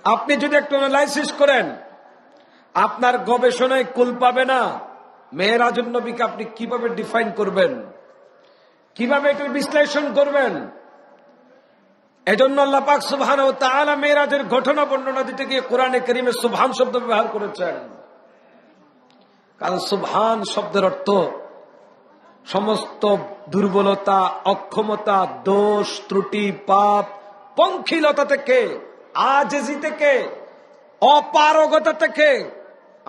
আপনি যদি একটু অ্যানালাইসিস করেন, আপনার গবেষণায় কুল পাবে না। মেরাজুন নবীকে আপনি কিভাবে ডিফাইন করবেন, কিভাবে এটার বিশ্লেষণ করবেন? এজন্য আল্লাহ পাক সুবহানাহু ওয়া তাআলা মেরাজের ঘটনা বর্ণনা দিতে গিয়ে কোরআনে কারীমে সুবহান শব্দ ব্যবহার করেছেন। কারণ সুবহান শব্দের অর্থ সমস্ত দুর্বলতা, অক্ষমতা, দোষ, ত্রুটি, পাপ, পঙ্কিলতা থেকে, আজেজি থেকে, অপারগতা থেকে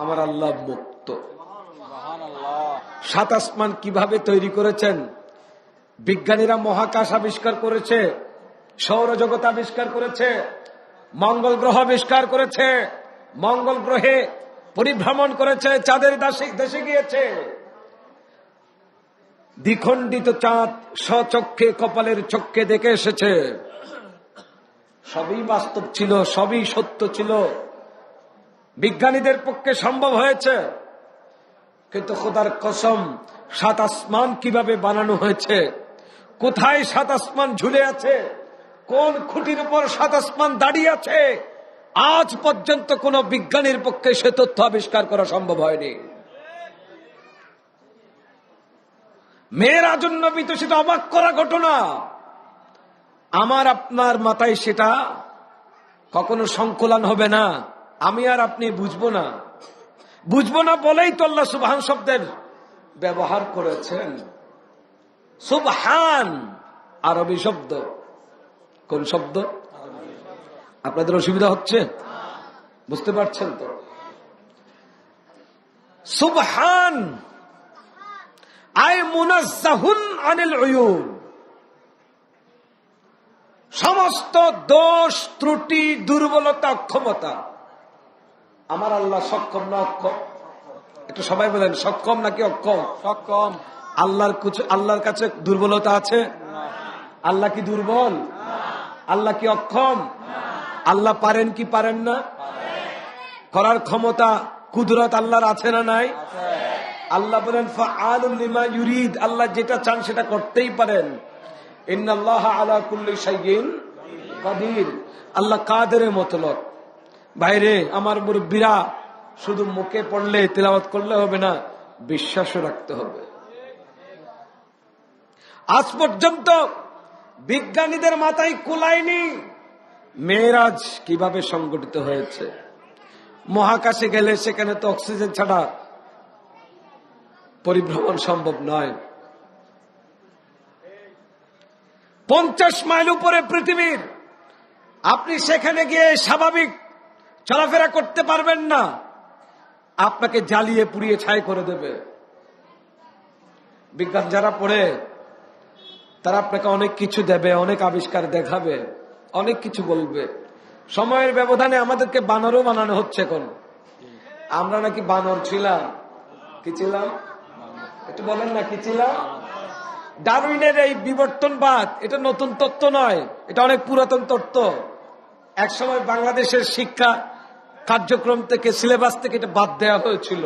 আমার আল্লাহ মুক্ত। সাত আসমান কিভাবে তৈরি করেছেন? বিজ্ঞানীরা মহাকাশ আবিষ্কার করেছে, সৌরজগৎ আবিষ্কার করেছে, মঙ্গল গ্রহ আবিষ্কার করেছে, মঙ্গল গ্রহে পরিভ্রমণ করেছে, চাঁদের দেশে গিয়েছে। দ্বিখণ্ডিত চাঁদ স্বচক্ষে কপালের চক্ষে দেখে এসেছে। সবই বাস্তব ছিল, সবই সত্য ছিল, বিজ্ঞানীদের পক্ষে সম্ভব হয়েছে। কিন্তু খোদার কসম, সাত আসমান কিভাবে বানানো হয়েছে, কোথায় সাত আসমান ঝুলে আছে, কোন খুঁটির উপর সাত আসমান দাঁড়িয়ে আছে, আজ পর্যন্ত কোন বিজ্ঞানীর পক্ষে সে তথ্য আবিষ্কার করা সম্ভব হয়নি। মেরাজুন নবী তো সেটা অবাক করা ঘটনা। আমার আপনার মাথায় সেটা কখনো সংকলন হবে না, আমি আর আপনি বুঝবো না। বুঝবো না বলেই তো আল্লাহ সুবহান শব্দের ব্যবহার করেছেন। সুবহান আরবি শব্দ। কোন শব্দ? আপনাদের অসুবিধা হচ্ছে? বুঝতে পারছেন তো? সুবহান আয় মুনাজ্জাহুন আনিল উয়ুব, সমস্ত দোষ, ত্রুটি, দুর্বলতা, অক্ষমতা আমার আল্লাহ সক্ষম না অক্ষম? একটু সবাই বলেন, সক্ষম নাকি অক্ষম? সক্ষম। আল্লাহর কাছে দুর্বলতা আছে? আল্লাহ কি দুর্বল? আল্লাহ কি অক্ষম? আল্লাহ পারেন কি পারেন না? করার ক্ষমতা, কুদরত আল্লাহর আছে না নাই? আল্লাহ বলেন ফাআলুন লিমা ইউরিদ, আল্লাহ যেটা চান সেটা করতেই পারেন। ইন্নাল্লাহা আলা কুল্লি শাইইন কাদির, আল্লাহ কাদেরের মতলব। বাইরে আমার মুরব্বীরা শুধু মুখে পড়লে তিলাওয়াত করলে হবে না, বিশ্বাসও রাখতে হবে। আজ পর্যন্ত বিজ্ঞানীদের মাথায় কুলায়নি মেরাজ কিভাবে সংগঠিত হয়েছে। মহাকাশে গেলে সেখানে তো অক্সিজেন ছাড়া পরিভ্রমণ সম্ভব নয়। 50 মাইল উপরে পৃথিবীর, আপনি সেখানে গিয়ে স্বাভাবিক চলাফেরা করতে পারবেন না, আপনাকে জ্বালিয়ে পুড়িয়ে ছাই করে দেবে। বিজ্ঞান যারা পড়ে তারা আপনাকে অনেক কিছু দেবে, অনেক আবিষ্কার দেখাবে, অনেক কিছু বলবে। সময়ের ব্যবধানে আমাদেরকে বানরও বানানো হচ্ছে। এখন আমরা নাকি বানর ছিলাম। কি ছিলাম? একটু বলেন না, কি ছিলাম? ডারউইনের এই বিবর্তনবাদ, এটা নতুন তত্ত্ব নয়, এটা অনেক পুরাতন তত্ত্ব। একসময় বাংলাদেশের শিক্ষা কার্যক্রম থেকে, সিলেবাস থেকে এটা বাদ দেওয়া হয়েছিল।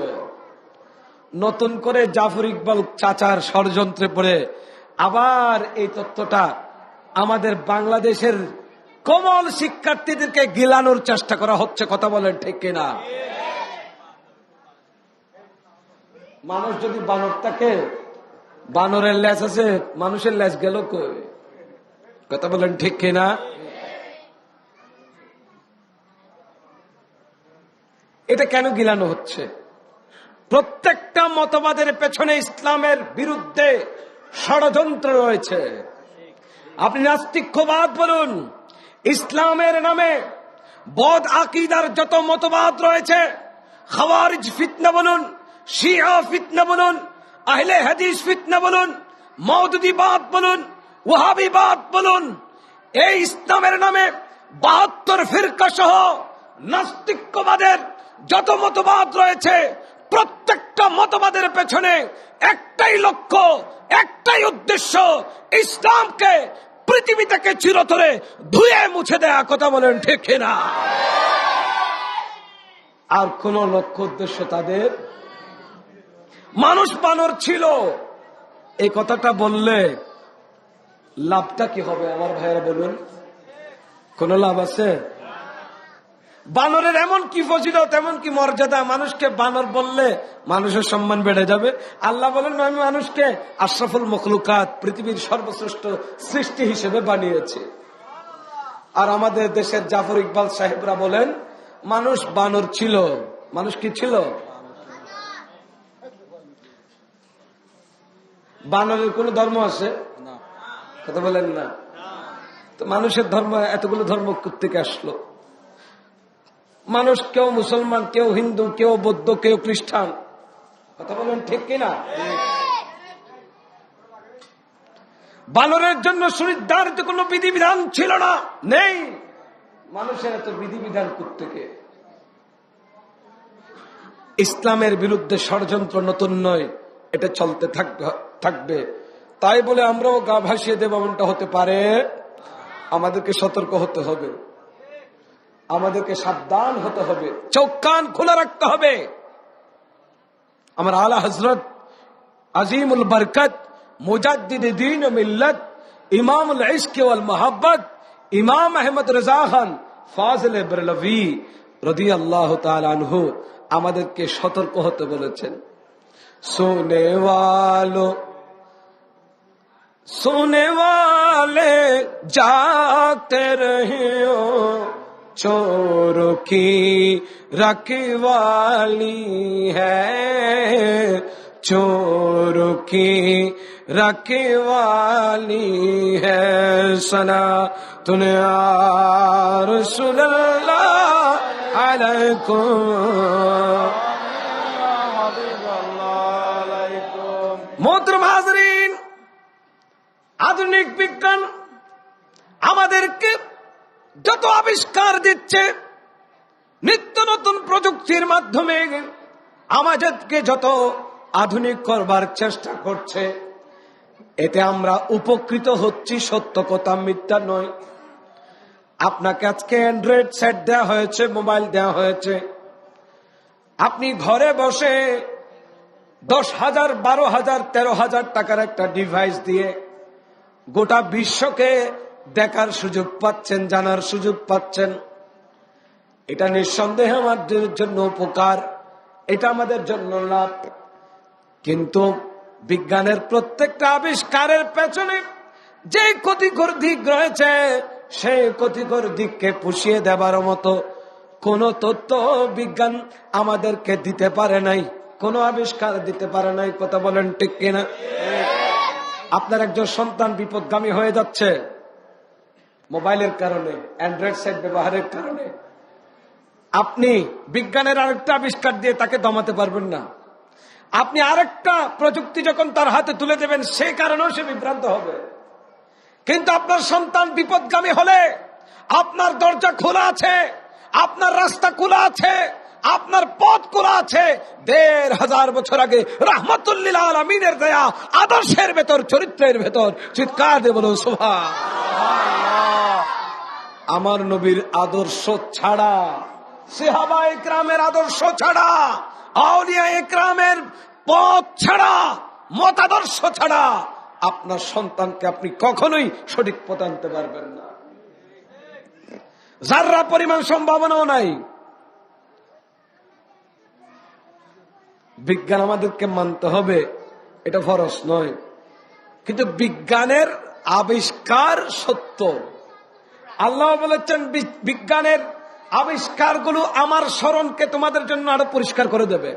নতুন করে জাফর ইকবাল চাচার ষড়যন্ত্রে পড়ে আবার এই তত্ত্বটা আমাদের বাংলাদেশের কোমল শিক্ষার্থীদেরকে গিলানোর চেষ্টা করা হচ্ছে। কথা বলেন ঠিক কিনা? মানুষ যদি বানর থাকে, বানরের লেজ আছে, মানুষের লেজ গেল কই? কথা বলেন ঠিক কিনা? এটা কেন গিলানো হচ্ছে? প্রত্যেকটা মতবাদের পেছনে ইসলামের বিরুদ্ধে ষড়যন্ত্র রয়েছে। আপনি নাস্তিক্যবাদ বলুন, ইসলামের নামে বদ আকীদার যত মতবাদ রয়েছে, খাওয়ারিজ ফিতনা বলুন, শিয়া ফিতনা বলুন, আহলে হাদিস ফিতনা বলুন, মওদুদিবাদ বলুন, ওয়াহাবিবাদ বলুন, এই ইসলামের নামে 72 ফিরকা সহ নাস্তিক্যবাদের যত মতবাদ রয়েছে, প্রত্যেকটা মতবাদের পেছনে একটাই লক্ষ্য, একটাই উদ্দেশ্য, ইসলামকে পৃথিবী থেকে চিরতরে ধুয়ে মুছে দেয়া। কথা বলেন ঠিক কিনা? আর কোন লক্ষ্য উদ্দেশ্য তাদের? মানুষ বানর ছিল, এই কথাটা বললে লাভটা কি হবে আমার ভাইয়েরা বলুন? কোন লাভ আছে? বানরের এমন কি ফজিলত, এমন কি মর্যাদা, মানুষকে বানর বললে মানুষের সম্মান বেড়ে যাবে। আল্লাহ বলেন আমি মানুষকে আশরাফুল মখলুকাত, পৃথিবীর সর্বশ্রেষ্ঠ সৃষ্টি হিসেবে বানিয়েছি। আর আমাদের দেশের জাফর ইকবাল সাহেবরা বলেন মানুষ বানর ছিল। মানুষ কি ছিল? বানরের কোন ধর্ম আছে? কথা বলেন না। তো মানুষের ধর্ম, এতগুলো ধর্ম থেকে আসলো? মানুষ কেউ মুসলমান, কেউ হিন্দু, কেউ বৌদ্ধ, কেউ খ্রিস্টান। কথা বলেন ঠিক কিনা? বানরের জন্য সুনির্ধারিত কোন বিধিবিধান ছিল না, নেই। মানুষের এত বিধিবিধান থেকে। ইসলামের বিরুদ্ধে ষড়যন্ত্র নতুন নয়, এটা চলতে থাকবে। তাই বলে আমরাও গা ভাসিয়ে দেব এমনটা হতে পারে। আমাদেরকে সতর্ক হতে হবে, আমাদেরকে সাবধান হতে হবে, চোখ কান খোলা রাখতে হবে। আমার আলা হযরত আজিমুল বরকত মুজাদ্দিদ দ্বীন ও মিল্লত ইমামুল ইশক ওয়াল মোহাব্বত ইমাম আহমদ রাজা খান ফাজিল বরেলভী রাদিয়াল্লাহু তাআলা আনহু আমাদেরকে সতর্ক হতে বলেছেন। सोने वाले जागते रहियो, चोरों की रखवाली है, चोरों की रखवाली है। सना तूने रसूलल्लाह अलैकुम। मोहतरम हाज़रीन, আধুনিক বিজ্ঞান আমাদেরকে যত আবিষ্কার দিচ্ছে, নিত্য নতুন প্রযুক্তির মাধ্যমে আমাদেরকে যত আধুনিক করবার চেষ্টা করছে, এতে আমরা উপকৃত হচ্ছি, সত্য কথা, মিথ্যা নয়। আপনাকে আজকে অ্যান্ড্রয়েড সেট দেওয়া হয়েছে, মোবাইল দেওয়া হয়েছে। আপনি ঘরে বসে 10,000, 12,000, 13,000 টাকার একটা ডিভাইস দিয়ে গোটা বিশ্বকে দেখার সুযোগ পাচ্ছেন, জানার সুযোগ পাচ্ছেন। এটা নিঃসন্দেহে আমাদের জন্য উপকার, এটা আমাদের জন্য লাভ। কিন্তু বিজ্ঞানের প্রত্যেকটা আবিষ্কারের পেছনে যে ক্ষতিকর দিক রয়েছে, সেই ক্ষতিকর দিককে পুষিয়ে দেবার মতো কোন তথ্য বিজ্ঞান আমাদেরকে দিতে পারে নাই, কোন আবিষ্কার দিতে পারে নাই। কথা বলেন ঠিক কিনা? আপনার একজন সন্তান বিপদগামী হয়ে যাচ্ছে মোবাইলের কারণে, অ্যান্ড্রয়েড সেট ব্যবহারের কারণে। আপনি বিজ্ঞানের আরেকটা আবিষ্কার দিয়ে তাকে দমাতে পারবেন না। আপনি আরেকটা প্রযুক্তি যখন তার হাতে তুলে দেবেন, সেই কারণেও সে বিভ্রান্ত হবে। কিন্তু আপনার সন্তান বিপদগামী হলে আপনার দরজা খোলা আছে, আপনার রাস্তা খোলা আছে, আপনার পথ খোলা আছে। 1,500 বছর আগে রাহমাতুল্লিল আলামিনের দেয়া আদর্শের ভেতর, চরিত্রের ভেতর চিৎকার দিয়ে বলুন সুবহানাল্লাহ। আমার নবীর আদর্শ ছাড়া, সাহাবায়ে কেরামের আদর্শ ছাড়া, আউলিয়ায়ে কেরামের পথ ছাড়া, মতাদর্শ ছাড়া আপনার সন্তানকে আপনি কখনোই সঠিক পথ আনতে পারবেন না। যাররা পরিমাণ সম্ভাবনাও নাই। বিজ্ঞান আমাদেরকে মানতে হবে, এটা ফরজ নয়, কিন্তু বিজ্ঞানের আবিষ্কার সত্য। আল্লাহ বলেছেন বিজ্ঞানের আবিষ্কারগুলো আমার স্মরণকে তোমাদের জন্য আরো পরিষ্কার করে দেবে,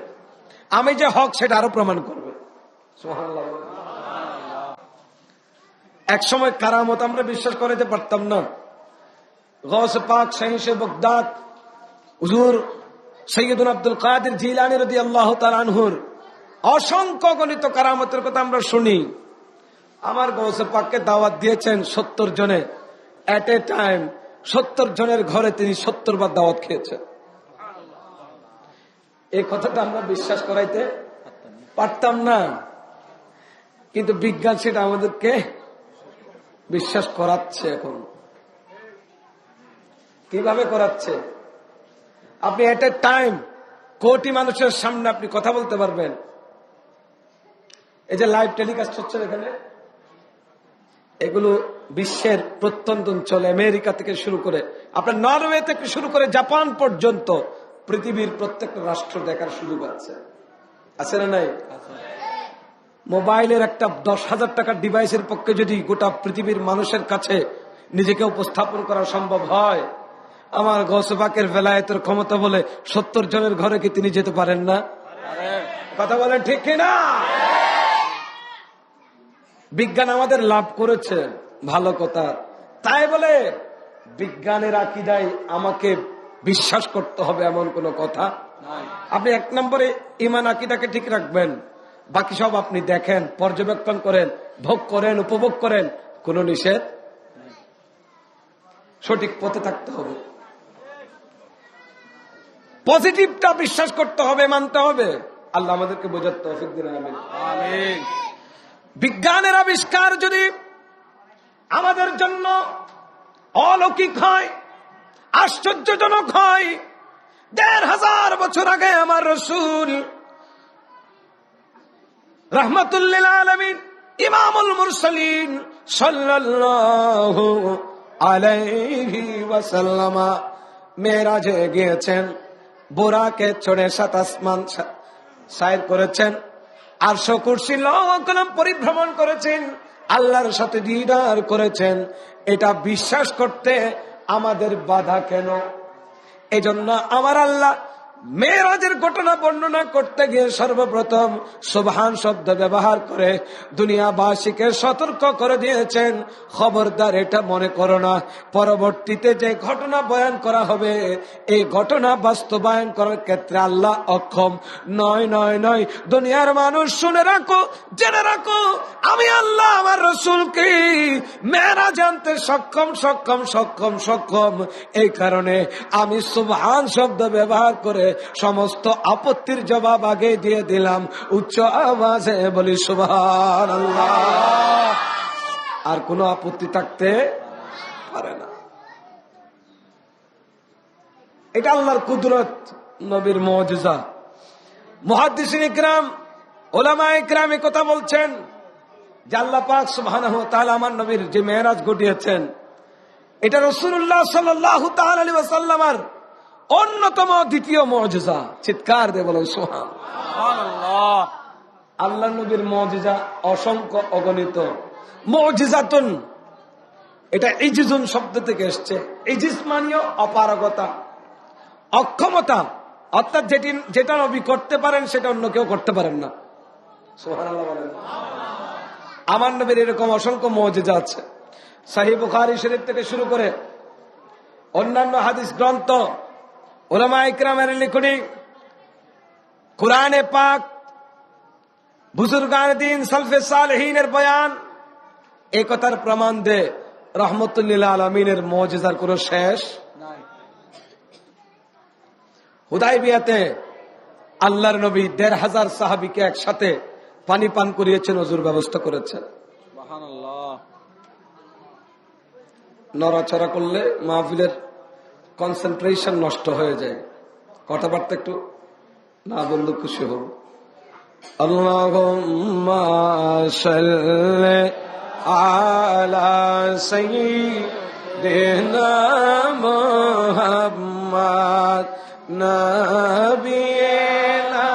আমি যে হক সেটা আরো প্রমাণ করবে। সুবহানাল্লাহ। এক সময় কারামত আমরা বিশ্বাস করাতে পারতাম না। গৌস পাক শাহিশে বগদাদ হুজুর সৈয়দুল আব্দুল কাদের জিলানী রাদিয়াল্লাহু তাআলা আনহুর অসংখ্য গণিত কারামতের কথা আমরা শুনি। আমার গৌসে পাককে দাওয়াত দিয়েছেন 70 জনে, এট এ টাইম 70 জনের ঘরে তিনি 70 বার দাওয়াত খেয়েছেন। এই কথাটা আমরা বিশ্বাস করাইতে পারতাম না, কিন্তু বিজ্ঞান সেটা আমাদেরকে বিশ্বাস করাচ্ছে। এখন কিভাবে করাচ্ছে? আপনি এট এ টাইম কোটি মানুষের সামনে আপনি কথা বলতে পারবেন। এই যে লাইভ টেলিকাস্ট হচ্ছে এখানে, এগুলো বিশ্বের প্রত্যন্ত অঞ্চলে আমেরিকা থেকে শুরু করে আপনার নরওয়ে থেকে শুরু করে জাপান পর্যন্ত পৃথিবীর প্রত্যেকটা রাষ্ট্র দেখার সুযোগ আছে না নাই? মোবাইলের একটা 10,000 টাকার ডিভাইসের পক্ষে যদি গোটা পৃথিবীর মানুষের কাছে নিজেকে উপস্থাপন করা সম্ভব হয়, আমার গৌসে পাকের ভেলায়েতের ক্ষমতা বলে 70 জনের ঘরে কি তিনি যেতে পারেন না? কথা বলেন ঠিক কিনা? বিজ্ঞান আমাদের লাভ করেছে, ভালো কথা। তাই বলে বিজ্ঞানের আকীদায় আমাকে বিশ্বাস করতে হবে এমন কোন কথা আপনি 1 নম্বরে ঈমান আকীদাকে ঠিক রাখবেন, বাকি সব আপনি দেখেন, পর্যবেক্ষণ করেন, ভোগ করেন, উপভোগ করেন, কোন নিষেধ। সঠিক পথে থাকতে হবে, পজিটিভটা বিশ্বাস করতে হবে, মানতে হবে। আল্লাহ আমাদেরকে বোঝার তৌফিক দিন, আমিন। বিজ্ঞানের আবিষ্কার যদি আমাদের জন্য অলৌকিক হয়, আশ্চর্যজনক হয়, ১,৫০০ বছর আগে আমার রাসূল রাহমাতুল আলামিন ইমামুল মুরসালিন সাল্লাল্লাহু আলাইহি ওয়াসাল্লাম মেরাজে গিয়েছেন, বুরাকে চড়ে ৭ আসমান সাইর করেছেন, আরশ কুরসি লৌহ কলম পরিভ্রমণ করেছেন, আল্লাহর সাথে দিদার করেছেন। এটা বিশ্বাস করতে আমাদের বাধা কেন? এজন্য আমার আল্লাহ মেরাজের ঘটনা বর্ণনা করতে গিয়ে সর্বপ্রথম সুবহান শব্দ ব্যবহার করে দুনিয়াবাসীকে সতর্ক করে দিয়েছেন, খবরদার এটা মনে করো না পরবর্তীতে যে ঘটনা বয়ান করা হবে এই ঘটনা বাস্তবায়ন করার ক্ষেত্রে আল্লাহ অক্ষম। নয় নয় নয়, দুনিয়ার মানুষ শুনে রাখো, জেনে রাখো, আমি আল্লাহ আমার রাসূলকে মেরাজ আনতে সক্ষম সক্ষম সক্ষম সক্ষম। এই কারণে আমি সুবহান শব্দ ব্যবহার করে সমস্ত আপত্তির জবাব আগে দিয়ে দিলাম। উচ্চ আওয়াজে বলি সুবহানাল্লাহ। আর কোনো আপত্তি থাকতে পারে না। এটা আল্লাহর কুদরত, নবীর মুজিজা। মুহাদ্দিসিন ইকরাম, উলামা ইকরাম এই কথা বলছেন যে আল্লাহ পাক সুবহানাহু ওয়া তাআলা আমার নবীর যে মেরাজ ঘটিয়েছেন এটা রাসূলুল্লাহ সাল্লাল্লাহু তাআলা আলাইহি ওয়াসাল্লামের অন্যতম দ্বিতীয় মুজিজা। চিৎকার দিয়ে বলেন সুবহানাল্লাহ। আল্লাহ নবীর মুজিজা অসংখ্য, অগণিত। মুজিজাতুন এটা ইজিজুন শব্দ থেকে এসেছে। ইজিজ মানে অপারগতা, অক্ষমতা, অর্থাৎ যেটা নবী করতে পারেন সেটা অন্য কেউ করতে পারেন না। সুবহানাল্লাহ বলেন। আমার নবীর এরকম অসংখ্য মুজিজা আছে। সহিহ বুখারী শরীফ থেকে শুরু করে অন্যান্য হাদিস গ্রন্থ, উলামা ইকরামের লিখনি, কুরআনে পাক, বুজুর্গান দ্বীন, সালফে সালেহিনের বয়ান এই কথার প্রমাণ দেয় রাহমাতুল লিল আলামিনের মুজিজার কোনো শেষ নাই। হুদায়বিয়াতে আল্লাহর নবী ১,৫০০ সাহাবীকে একসাথে পানি পান করিয়েছেন, ওযুর ব্যবস্থা করেছেন। সুবহানাল্লাহ। নড়াচড়া করলে মাহফিলের কনসেন্ট্রেশন নষ্ট হয়ে যায়, কথাবার্তা একটু না বললে খুশি হব। আল্লাহুম্মা সাল্লি আলা সাইয়্যিদিনা মুহাম্মাদ নাবিয়িনা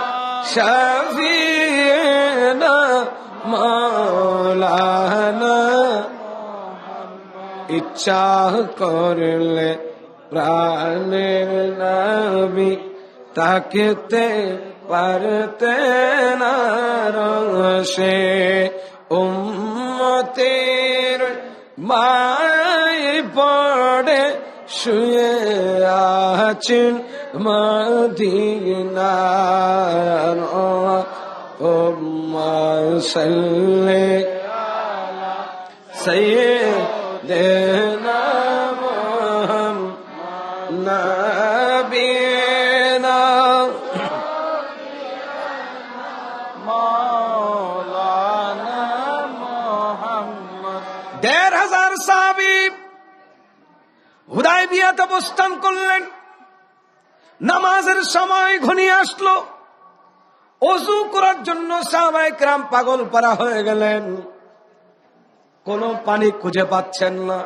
শাফিয়িনা মাওলানা। ইচ্ছা করলে প্রাণের নবী তাকতে পারতে না রসে, উম্মতের মায় পড়ে শুয়ে আছেন মদিনার। উম্মা সাল্লি আলা সাইয়্যিদিনা মুহাম্মাদ নাবিয়িনা মাওলানা মুহাম্মদ। ১,৫০০ সাহাবী হুদায়বিয়াতে অবস্থান করলেন। নামাজের সময় ঘনিয়ে আসলো, ওযু করার জন্য সাহাবায়ে কেরাম পাগল পারা হয়ে গেলেন। কোনো পানি খুঁজে পাচ্ছেন না।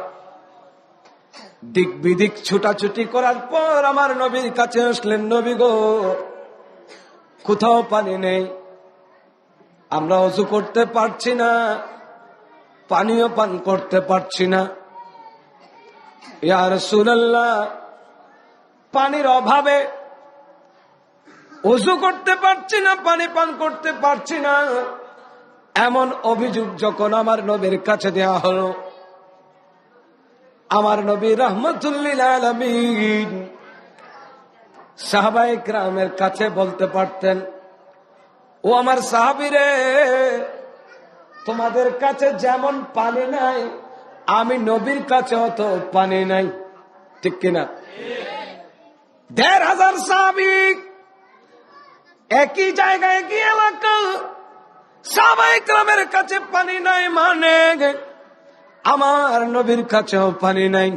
দিক বিদিক ছুটাছুটি করার পর আমার নবীর কাছে আসলেন, নবী গো, কোথাও পানি নেই, আমরা ওযু করতে পারছি না, পানিও পান করতে পারছি না। ইয়া রাসূলুল্লাহ, পানির অভাবে ওযু করতে পারছি না, পানি পান করতে পারছি না, এমন অভিযোগ যখন আমার নবীর কাছে দেয়া হলো, আমার নবী রাহমাতুল লিল আলামিন সাহাবায়ে কেরামের কাছে বলতে পারতেন, ও আমার সাহাবীরে, তোমাদের কাছে যেমন পানি নাই, আমি নবীর কাছেও তো পানি নাই। ঠিক কিনা? ১,৫০০ সাহাবী, একই জায়গায়, একই এলাকা, সাহাবায়ে কেরামের কাছে পানি নাই, মানে আমার নবীর কাছেও পানি নাই।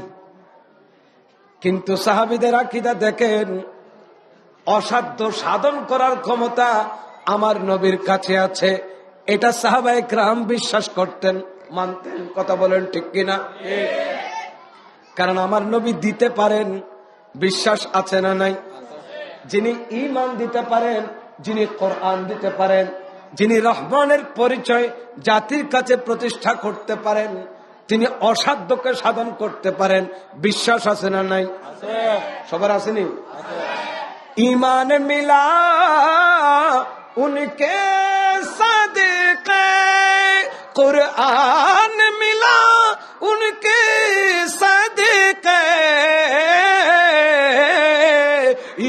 কিন্তু সাহাবীদের আকীদা দেখেন, অসাধ্য সাধন করার ক্ষমতা আমার নবীর কাছে আছে, এটা সাহাবায়ে কেরাম বিশ্বাস করতেন, মানতেন। কথা বলেন ঠিক কিনা? কারণ আমার নবী দিতে পারেন, বিশ্বাস আছে না নাই? যিনি ঈমান দিতে পারেন, যিনি কোরআন দিতে পারেন, যিনি রহমানের পরিচয় জাতির কাছে প্রতিষ্ঠা করতে পারেন, তিনি অসাধ্যকে সাধন করতে পারেন, বিশ্বাস আছে না নাই? সবার আসেনি? ईमान मिला उनके सदके, कुरान मिला उनके सदके,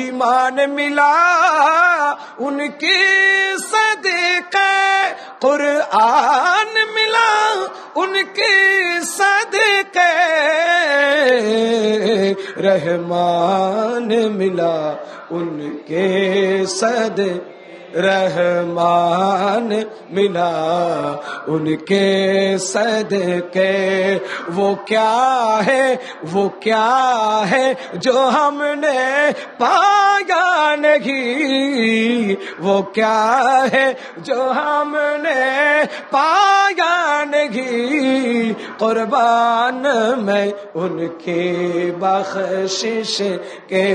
ईमान मिला उनके सदके, कुरान मिला उनके सदके, रहमान मिला उनके सदके, रहमान मिला उनके सदके। वो क्या है जो हमने पाया नहीं, वो क्या है जो हमने पाया नहीं, कुर्बान मैं उनके बख्शिश के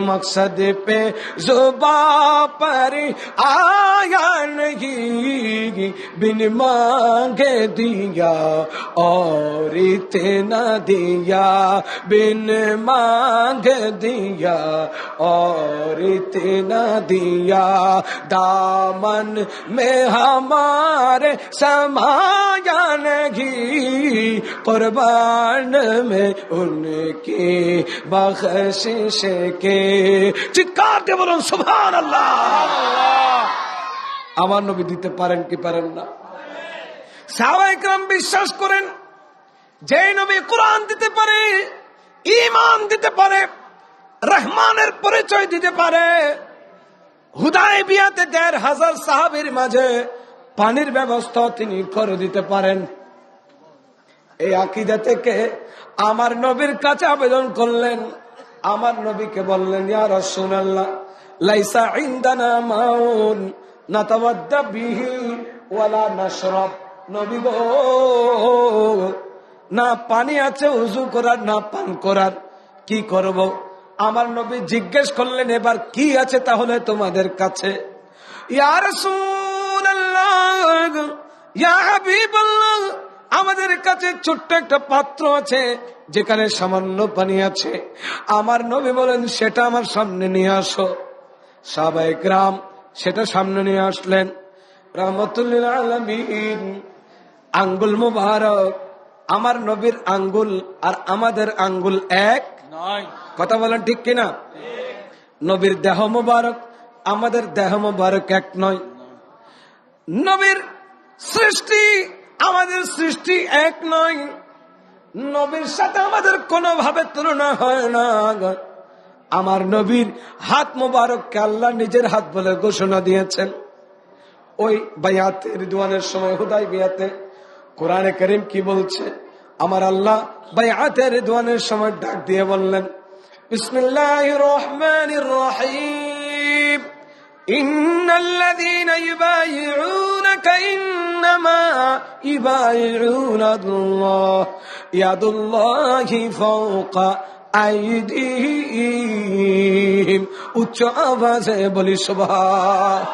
मकसद पे जुबां पर आया नहीं, बिन मांगे दिया और इतना दिया, बिन मांगे दिया और इतना दिया, दामन में हमारे समाया नहीं, कुर्बान में उनकी बख्शिश के। चिৎকার দিয়ে বলুন সুবহানাল্লাহ। আমার নবী দিতে পারেন কি পারেন না? সাহাবায়ে কেরাম বিশ্বাস করেন, যে নবী কোরআন দিতে পারে, ঈমান দিতে পারে, রহমানের পরিচয় দিতে পারে, হুদায়বিয়াতে ১,৫০০ সাহাবীর মাঝে পানির ব্যবস্থা তিনি করে দিতে পারেন। এই আকীদা থেকে আমার নবীর কাছে আবেদন করলেন, আমার নবীকে বললেন, ইয়া রাসূলুল্লাহ, লাইসা ইনদানা মাউন নাতাওয়াদ্দা বিহি ওয়ালা নাশরাব। নবী গো, না পানি আছে ওযু করার, না পান করার, কি করব? আমার নবী জিজ্ঞেস করলেন, এবার কি আছে তাহলে তোমাদের কাছে? ইয়া রাসূলুল্লাহ, ইয়া হাবিবাল্লাহ, আমাদের কাছে ছোট্ট একটা পাত্র আছে যেখানে সামান্য পানি আছে। আমার নবী বলেন, সেটা আমার সামনে নিয়ে আসো। সাহাবায়ে কেরাম সেটা সামনে নিয়ে আসলেন। রাহমাতুল লিল আলামিন আঙ্গুল মুবারক, আমার নবীর আঙ্গুল আর আমাদের আঙ্গুল এক নয়। কথা বলেন ঠিক কিনা? নবীর দেহ মুবারক, আমাদের দেহ মুবারক এক নয়। নবীর সৃষ্টি, আমাদের সৃষ্টি এক নয়। নবীর সাথে আমাদের কোনোভাবে তুলনা হয় না। আমার নবীর হাত মুবারককে আল্লাহ নিজের হাত বলে ঘোষণা দিয়েছেন। ওই বায়াতে রিদওয়ানের সময়, হুদায়বিয়াতে, কোরআনে কারীম কি বলছে? আমার আল্লাহ বায়াতে রিদওয়ানের সময় ডাক দিয়ে বললেন, বিসমিল্লাহির রহমানির রহিম, ইন্নাল্লাযীনা ইউবাইউনাকা কাইন্নামা ইবাইউনাল্লাহ ইয়াদুল্লাহি ফাওকা আইদিহিম। উচ্চ আওয়াজে বলি সুবহানাল্লাহ।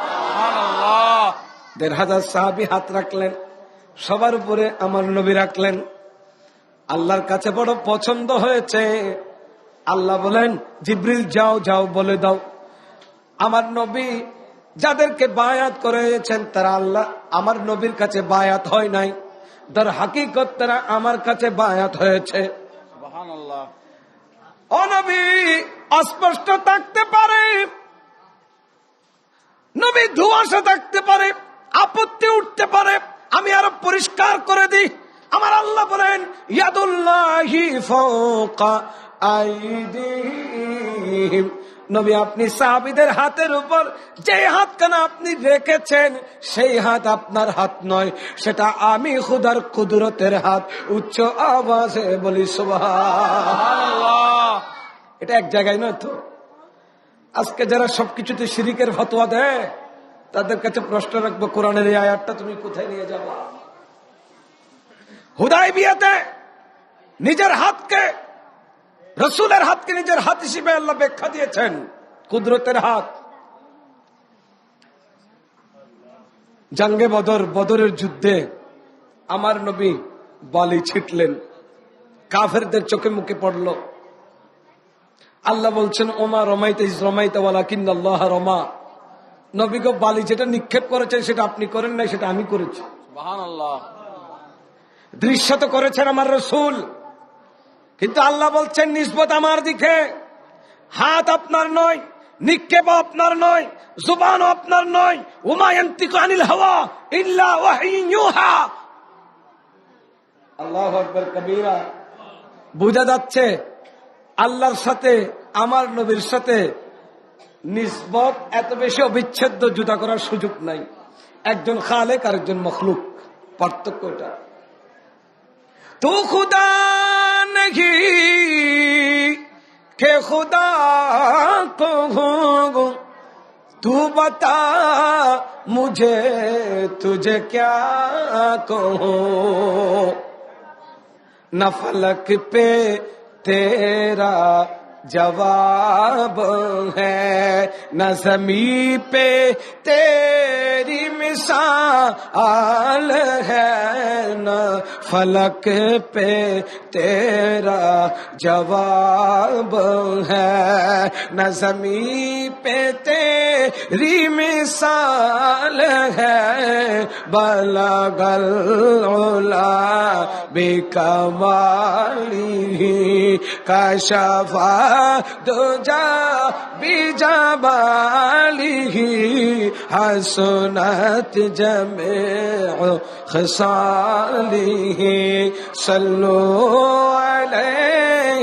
১,৫০০ সাহাবী হাত রাখলেন, সবার উপরে আমার নবী রাখলেন। আল্লাহর কাছে বড় পছন্দ হয়েছে। আল্লাহ বলেন, জিবরিল যাও যাও বলে দাও আমার নবী যাদেরকে বায়াত করেছেন তারা আল্লাহ আমার নবীর কাছে বায়াত হয় নাই, তার হাকিকত তারা আমার কাছে বায়াত হয়েছে। সুবহানাল্লাহ। ও নবী অস্পষ্ট থাকতে পারে, নবী ধোঁয়াশা থাকতে পারে, আপত্তি উঠতে পারে, আমি আরো পরিষ্কার করে দিই। আমার আল্লাহ বলেন ইয়াদুল্লাহি ফাওকা আইদিহিম। নবী আপনি সাহাবীদের হাতের উপর যে হাতখানা আপনি রেখেছেন সেই হাত আপনার হাত নয়, সেটা আমি খুদার কুদরতের হাত। উচ্চ আওয়াজে বলি সুবহানাল্লাহ। এটা এক জায়গায় নয় তো। আজকে যারা সবকিছুতে শিরিকের ফতোয়া দেয় তাদের কাছে প্রশ্ন রাখবো, কোরআনের এই আয়াতটা তুমি কোথায় নিয়ে যাবা? হুদায়বিয়াতে নিজের হাতকে, রাসূলের হাতকে নিজের হাত হিসেবে আল্লাহ ব্যাখ্যা দিয়েছেন, কুদরতের হাত। জাঙ্গে বদর, বদরের যুদ্ধে আমার নবী বালি ছিটলেন, কাফেরদের চোখে মুখে পড়ল। আল্লাহ বলছেন ওমা রমাইতে ইজ রমাইতে ওয়ালাকিন্নাল্লাহ রমা। নবী গো বালি যেটা নিক্ষেপ করেছেন সেটা আপনি করেন নাই, সেটা আমি করেছি। সুবহানাল্লাহ। দৃশ্যত করেছেন আমার রাসূল, কিন্তু আল্লাহ বলছেন নিসবত আমার দিকে। হাত আপনার নয়, নিক্ষেপ আপনার নয়, জুবানও আপনার নয়। ওমা ইয়ানতিকু আনিল হাওয়া ইল্লা ওয়াহয়ুন ইউহা। আল্লাহু আকবার কবীরা। বোঝা যাচ্ছে আল্লাহর সাথে আমার নবীর সাথে নিসবত এত বেশি অবিচ্ছেদ্য, জুদা করার সুযোগ নাই। একজন খালেক আর একজন মখলুক, পার্থক্য এটা। তু খুদা नहीं के खुदा को हूँ, तू बता मुझे तुझे क्या कहूँ। न फलक पे तेरा जवाब है, न ज़मीं पे तेरी मिसाल है, न फलक पे तेरा जवाब है, न ज़मीं पे तेरी मिसाल है, बलगल उला बिकमालिही कशफा दुजा बिजमालिही हसनत जमीउ खसालिही सल्लु अलैहि।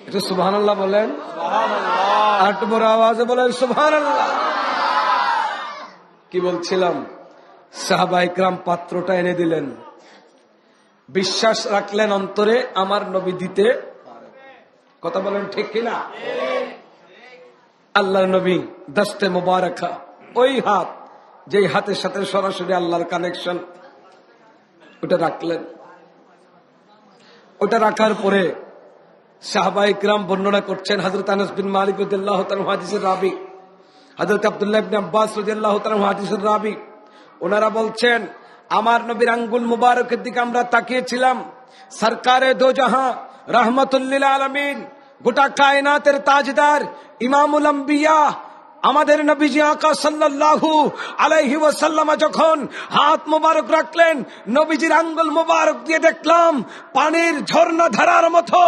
এটা সুবহানাল্লাহ বলেন, সুবহানাল্লাহ। আর একটু বড় আওয়াজে বলেন সুবহানাল্লাহ। কি বলছিলাম? সাহাবায়ে কিরাম পাত্রটা এনে দিলেন, বিশ্বাস রাখলেন অন্তরে আমার নবী দিতে। কথা বলেন ঠিক কিনা? আল্লাহর নবী দস্তে মুবারাকা, ওই হাত যেই হাতের সাথে সরাসরি আল্লাহর কানেকশন, ওটা রাখলেন। ওটা রাখার পরে সাহাবায়ে কিরাম বর্ণনা করছেন, হযরত আনাস বিন মালিক রাদিয়াল্লাহু তাআলা হাদিসের রাবী, হযরত আব্দুল্লাহ ইবনে আব্বাস রাদিয়াল্লাহু তাআলা হাদিসের রাবী, ওনারা বলছেন আমার নবীর আঙ্গুল মুবারকের দিকে আমরা তাকিয়েছিলাম। সরকারে দো জাহাঁ রহমাতুল লিল আলামিন, গোটা কায়নাতের তাজদার ইমামুল আম্বিয়া আমাদের নবীজি আকা সাল্লাল্লাহু আলাইহি ওয়াসাল্লাম যখন হাত মোবারক রাখলেন, নবীজির আঙ্গুল মোবারক দিয়ে দেখলাম পানির ঝর্ণা ধারার মতো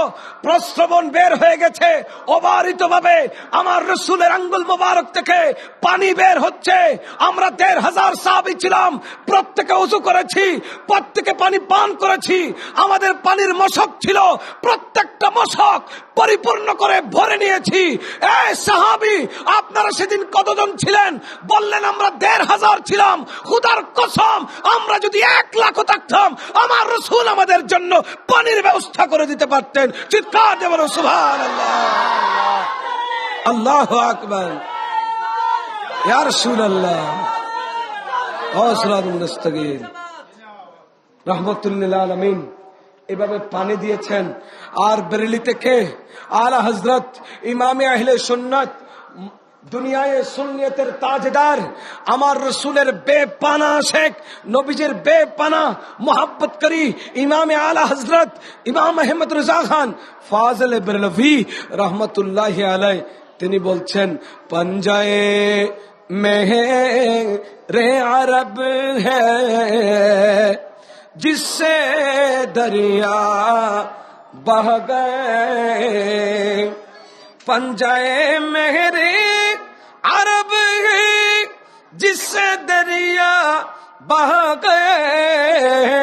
প্রস্রবণ বের হয়ে গেছে। অবারিত ভাবে আমার রাসূলের আঙ্গুল মোবারক থেকে পানি বের হচ্ছে। আমরা ১,৫০০ সাহাবী ছিলাম, প্রত্যেকে ওযু করেছি, প্রত্যেকে পানি পান করেছি। আমাদের পানির মশক ছিল, প্রত্যেকটা মশক পরিপূর্ণ করে ভরে নিয়েছি। এই সাহাবী আপনারা সেদিন কতজন ছিলেন? বললেন আমরা ১,৫০০ ছিলাম। খোদার কসম আমরা যদি ১,০০,০০০ থাকতাম আমার রাসূল আমাদের জন্য পানির ব্যবস্থা করে দিতে পারতেন। চিৎকার দিয়ে বলো সুবহানাল্লাহ, আল্লাহু আকবার, ইয়া রাসূলুল্লাহ। সিরাতুল মুস্তাকিম। রাহমাতুল লিল আলামিন এভাবে পানি দিয়েছেন। আর বেরেলি থেকে আলা হযরত ইমামে আহলে সুন্নাত, দুনিয়ায় সুন্নিয়তের তাজদার, আমার রসুলের বেপানা শেখ, নবীজির বেপানা মোহাব্বত করি ইমামে আলা হযরত ইমাম আহমদ রেজা খান ফাজলে বেরলভি রহমতুল্লাহি আলাইহি, তিনি বলছেন पंजाए मेरे अरब है जिससे दरिया बह गए, पंजाए मेरे अरब है जिससे दरिया बह गए,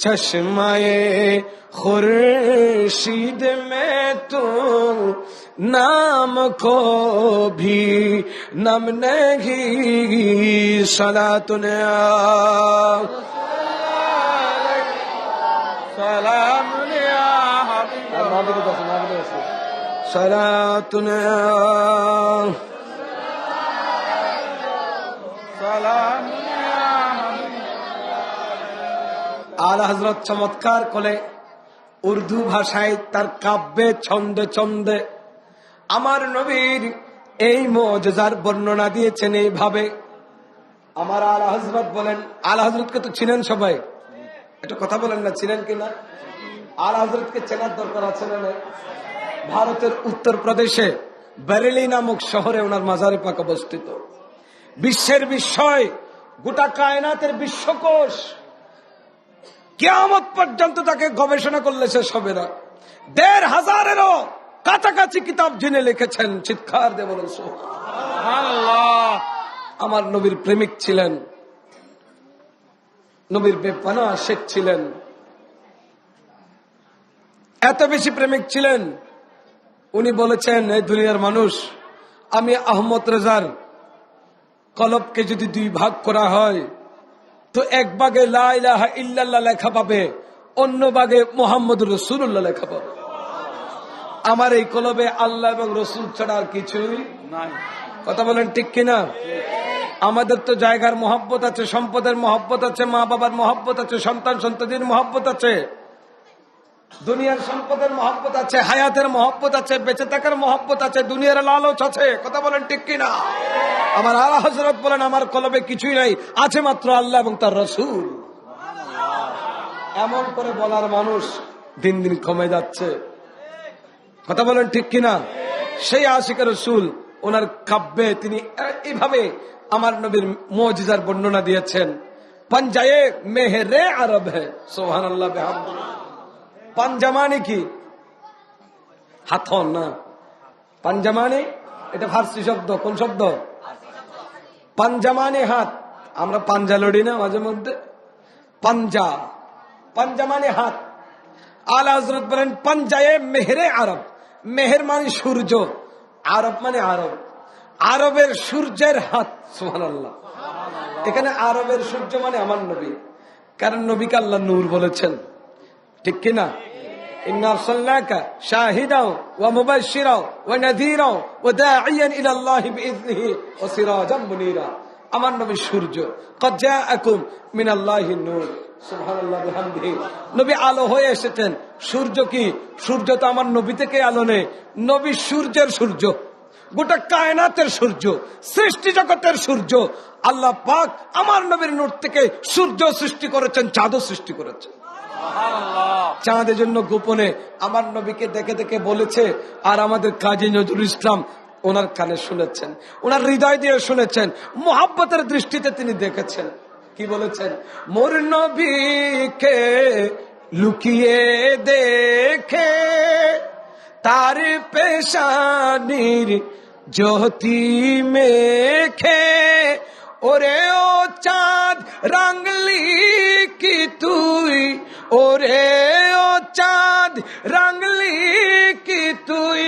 चश्माए खुर्शीद में तू नाम को भी नम नहीं, सलातुन सलामुन या हबीब, सलातुन सलामुन या हबीब। आला हजरत चमत्कार कोले उर्दू भाषाয় তার কাব্যে ছন্দে ছন্দে আমার নবীর এই মুজিজার বর্ণনা দিয়েছেন এইভাবে। আমার আলা হযরত বলেন, আলা হযরতকে তো চিনেন সবাই, এটা কথা বলেন না, চিনেন কিনা? আলা হযরতকে চেনার দরকার আছে না? ভারতের উত্তর প্রদেশে বেরেলি নামক শহরে ওনার মাজারে পাক অবস্থিত। বিশ্বের বিস্ময়, গোটা কায়নাতের বিশ্বকোষ, কিয়ামত পর্যন্ত তাকে গবেষণা করলে শেষ হবে না। ১৫০০-এরও কাছাকাছি কিতাব যিনি লিখেছেন, চিৎকার দিয়ে বলুন সুবহানাল্লাহ। আমার নবীর প্রেমিক ছিলেন, নবীর বেপানা শেখ ছিলেন, এত বেশি প্রেমিক ছিলেন উনি বলেছেন, এই দুনিয়ার মানুষ, আমি আহমদ রেজার কলবকে যদি ২ ভাগ করা হয় তো এক ভাগে লা ইলাহা ইল্লাল্লাহ লেখা পাবে, অন্য ভাগে মুহাম্মদুর রাসূলুল্লাহ লেখা পাবে। আমার এই কলবে আল্লাহ এবং রসুল ছাড়া আর কিছুই নাই। কথা বলেন ঠিক কিনা? আমাদের তো জায়গার মহব্বত আছে, সম্পদের মহব্বত আছে, মা বাবার মহব্বত আছে, সন্তান সন্ততির মহব্বত আছে, দুনিয়ার সম্পদের মহব্বত আছে, হায়াতের মহব্বত আছে, বেঁচে থাকার মহব্বত আছে, দুনিয়ার লালচ আছে। কথা বলেন ঠিক কিনা? আমার আলা হযরত বলেন, আমার কলবে কিছুই নাই, আছে মাত্র আল্লাহ এবং তার রাসূল। এমন করে বলার মানুষ দিন দিন কমে যাচ্ছে। কথা বলেন ঠিক কিনা? সেই আশিকের রাসূল ওনার কাব্যে তিনি এইভাবে আমার নবীর মুজিজার বর্ণনা দিয়েছেন। पंजाए मेहरे अरब है, सुबहानाल्लाह बिहम्दिही। পাঞ্জা মানে কি? হাথন না, পাঞ্জা মানে এটা ফার্সি শব্দ। কোন শব্দ? পাঞ্জা মানে হাত। আমরা পাঞ্জা লড়ি না মাঝে মধ্যে? পাঞ্জা, পাঞ্জা মানে হাত। আলা হযরত বলেন पंजाए मेहरे अरब, মেহের মানে সূর্য, আরব মানে আরব, আরবের সূর্যের হাত। সুবহানাল্লাহ। এখানে আরবের সূর্য মানে আমার নবী, কারণ নবীকে আল্লাহ নূর বলেছেন, ঠিক কিনা? ইন্না আরসালনাকা শাহিদাও ওয়া মুবাশশিরাও ওয়া নাযীরাও ওয়া দাঈয়ান ইলা আল্লাহি বিইذনিহি ওয়া সিরাজাম মুনীরা। আমার নবী সূর্য। ক্বাদ জাআকুম মিনাল্লাহি নূর, সুবহানাল্লাহ বিহামদিহি। নবী আলো হয়ে এসেছেন। সূর্য কি? সূর্য তো আমার নবী থেকে আলো নেই, নবী সূর্যের সূর্য, গোটা কায়নাতের সূর্য, সৃষ্টি জগতের সূর্য। আল্লাহ পাক আমার নবীর নূর থেকে সূর্য সৃষ্টি করেছেন, চাঁদও সৃষ্টি করেছেন। চাঁদের জন্য গোপনে আমার নবীকে দেখে দেখে বলেছে। আর আমাদের কাজী নজরুল ইসলাম ওনার কানে শুনেছেন, ওনার হৃদয় দিয়ে শুনেছেন, মোহাব্বতের দৃষ্টিতে তিনি দেখেছেন। কি বলেছেন? মোর নবীকে লুকিয়ে দেখে তার পেশানির জ্যোতি মেখে, ওরে ও চাঁদ রাঙলি কি তুই, ওরে ও চাঁদ রাঙলি কি তুই,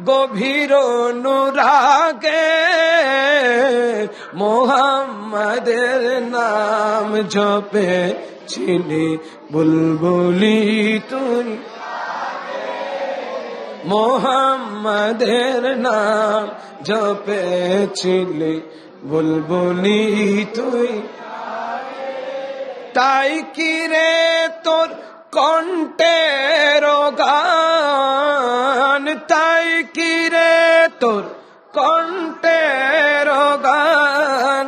গভীর অনুরাগে মোহাম্মদের নাম জপে ছিলি বুলবুলি তুই, মোহাম্মদের নাম জপে ছিলি বুলবুলি তুই, তাই কি রে তোর কণ্ঠের গান, তাই কি রে তোর কণ্ঠের গান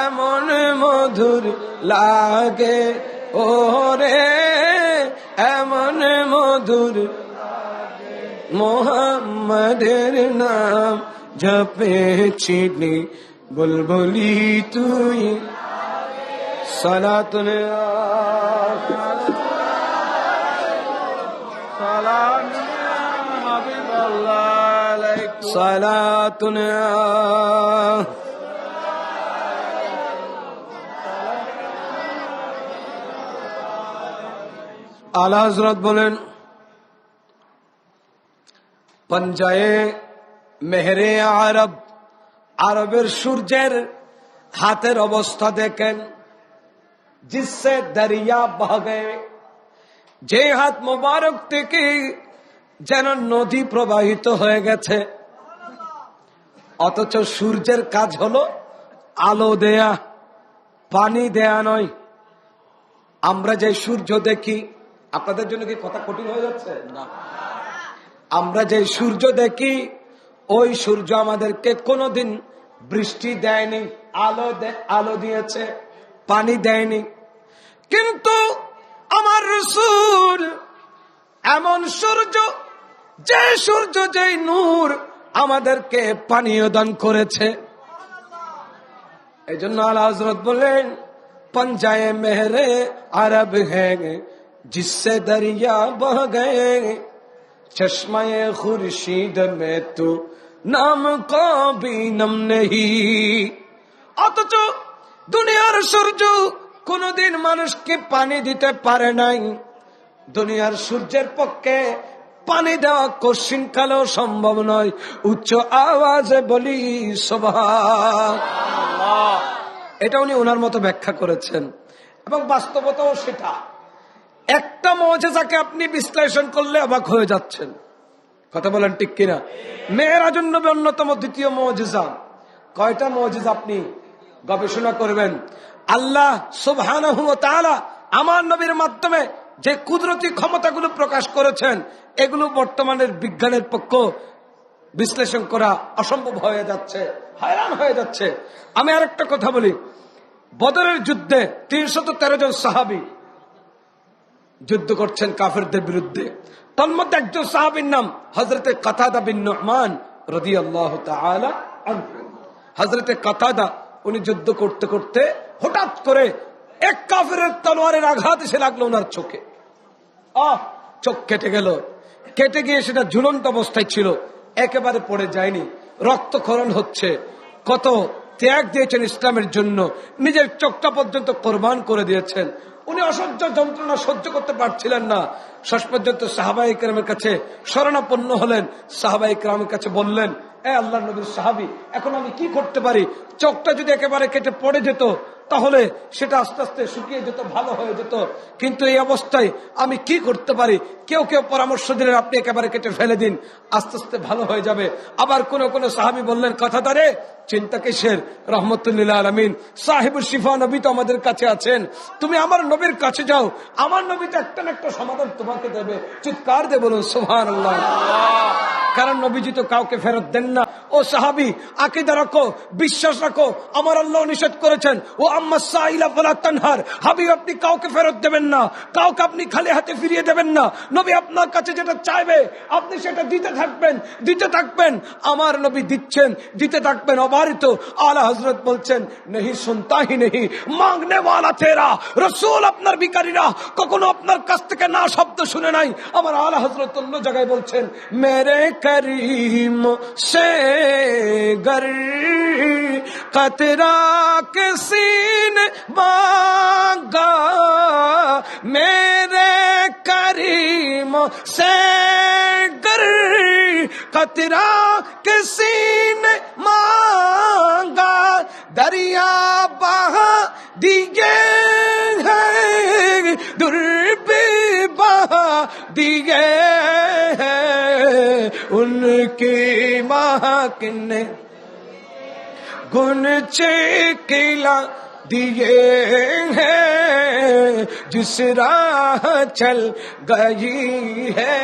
এমন মধুর লাগে ওরে, এমন মধুর মোহাম্মদের নাম জপেছিলি বুলবুলি তুই। সালাতুন সালাতুন আলা হযরত বলেন, পঞ্জায়ে মেহরে আরব, আরবের সূর্যের হাতের অবস্থা দেখেন। জিসসে দরিয়া বহ গয়ে, যে হাত মোবারক থেকে যেন নদী প্রবাহিত হয়ে গেছে, অথচ সূর্যের কাজ হলো আলো দেয়া, পানি দেয়া নয়। আমরা যে সূর্য দেখি, আপনাদের জন্য কি কথা কঠিন হয়ে যাচ্ছে না? আমরা যে সূর্য দেখি, ওই সূর্য আমাদেরকে কোনোদিন বৃষ্টি দেয়নি, আলো দিয়েছে, পানি দেয়নি। কিন্তু আমার রাসূল এমন সূর্য, যে সূর্য, যে নূর আমাদেরকে পানীয় দান করেছে। এই জন্য আলা হযরত বলেন, पंजाए मेहरे अरब है जिससे दरिया बह गए, चश्मे खुर्शीद में तो नाम को भी नम नहीं। অথচ দুনিয়ার সূর্য কোনদিন মানুষকে পানি দিতে পারে নাই। দুনিয়ার সূর্যের পক্ষে পানি দেওয়া কশিনকালেও সম্ভব নয়। উচ্চ আওয়াজে বলি সুবহানাল্লাহ। এটা উনি ওনার মতো ব্যাখ্যা করেছেন এবং বাস্তবতাও সেটা। একটা মুজিজাকে আপনি বিশ্লেষণ করলে অবাক হয়ে যাচ্ছেন। কথা বলেন ঠিক কিনা? মেরাজুন নবী অন্যতম দ্বিতীয় মুজিজা। কয়টা মুজিজা আপনি গবেষণা করবেন। আল্লাহ সুবহানাহু ওয়া তাআলা আমার নবীর মাধ্যমে যে কুদরতি ক্ষমতাগুলো প্রকাশ করেছেন, এগুলো বর্তমানের বিজ্ঞানের পক্ষে বিশ্লেষণ করা অসম্ভব হয়ে যাচ্ছে, হয়রান হয়ে যাচ্ছে। আমি আরেকটা কথা বলি, বদরের যুদ্ধে 313 জন সাহাবী যুদ্ধ করছেন কাফেরদের বিরুদ্ধে। তন্মধ্যে একজন সাহাবীর নাম হযরতে কাতাদা বিন নুমান রাদিয়াল্লাহু তাআলা আনহু। হযরতে কাতাদা উনি যুদ্ধ করতে করতে হঠাৎ করে এক কাফেরের তলোয়ারের আঘাত এসে লাগলো ওনার চোখে। চোখ কেটে গেল। কেটে গিয়ে সেটা ঝুলন্ত অবস্থায় ছিল, একেবারে পড়ে যায়নি। রক্তক্ষরণ হচ্ছে। কত ত্যাগ দিয়েছেন ইসলামের জন্য, নিজের চোখটা পর্যন্ত কোরবান করে দিয়েছেন। উনি অসহ্য যন্ত্রণা সহ্য করতে পারছিলেন না। শেষ পর্যন্ত সাহাবায়ে কেরামের কাছে শরণাপন্ন হলেন। সাহাবায়ে কেরামের কাছে বললেন, এ আল্লাহর নবীর সাহাবী, এখন আমি কি করতে পারি? চোখটা যদি একেবারে কেটে পড়ে যেত তাহলে সেটা আস্তে আস্তে শুকিয়ে যেত, ভালো হয়ে যেত, কিন্তু এই অবস্থায় আমি কি করতে পারি? কেউ কেউ পরামর্শ দিলেন, আপনি একেবারে কেটে ফেলে দিন, আস্তে আস্তে ভালো হয়ে যাবে। আবার কোন কোন সাহাবী বললেন, কথাদারে চিন্তা কিসের, রহমতুল্লিল আলামিন সাহিবুল শিফা নবী তো আমাদের কাছে আছেন, তুমি আমার নবীর কাছে যাও, আমার নবী তো একটা না একটা সমাধান তোমাকে দেবে। চিৎকার দিয়ে বলুন সুবহানাল্লাহ। কারণ নবীজি তো কাউকে ফেরত দেন না। ও সাহাবী, আকীদা রাখো, বিশ্বাস রাখো, আমার আল্লাহ নিষেধ করেছেন, ও আম্মা সাইলা ফালা তানহার, হাবিব আপনি কাউকে ফেরত দেবেন না, কাউকে আপনি খালি হাতে ফিরিয়ে দেবেন না। নবী আপনার কাছে যেটা চাইবে আপনি সেটা দিতে থাকবেন, দিতে থাকবেন। আমার নবী দিচ্ছেন, দিতে থাকবেন অবারিত। আলা হযরত বলছেন, নেহি সুনতা হি নেহি মাংনে ওয়ালা তেরা। রাসূল আপনার ভিখারিরা কখনো আপনার কাছ থেকে না শব্দ শুনে নাই। আমার আলা হযরত অন্য জায়গায় বলছেন, মেরে করিম সে गर कतरा के सीने मांगा, मेरे करीम से गर कतरा के सीने मांगा, दरिया बहा दिए हैं दूर भी बहा दिए हैं, उनकी महक ने गुनचे किला दिए हैं जिस राह चल गई है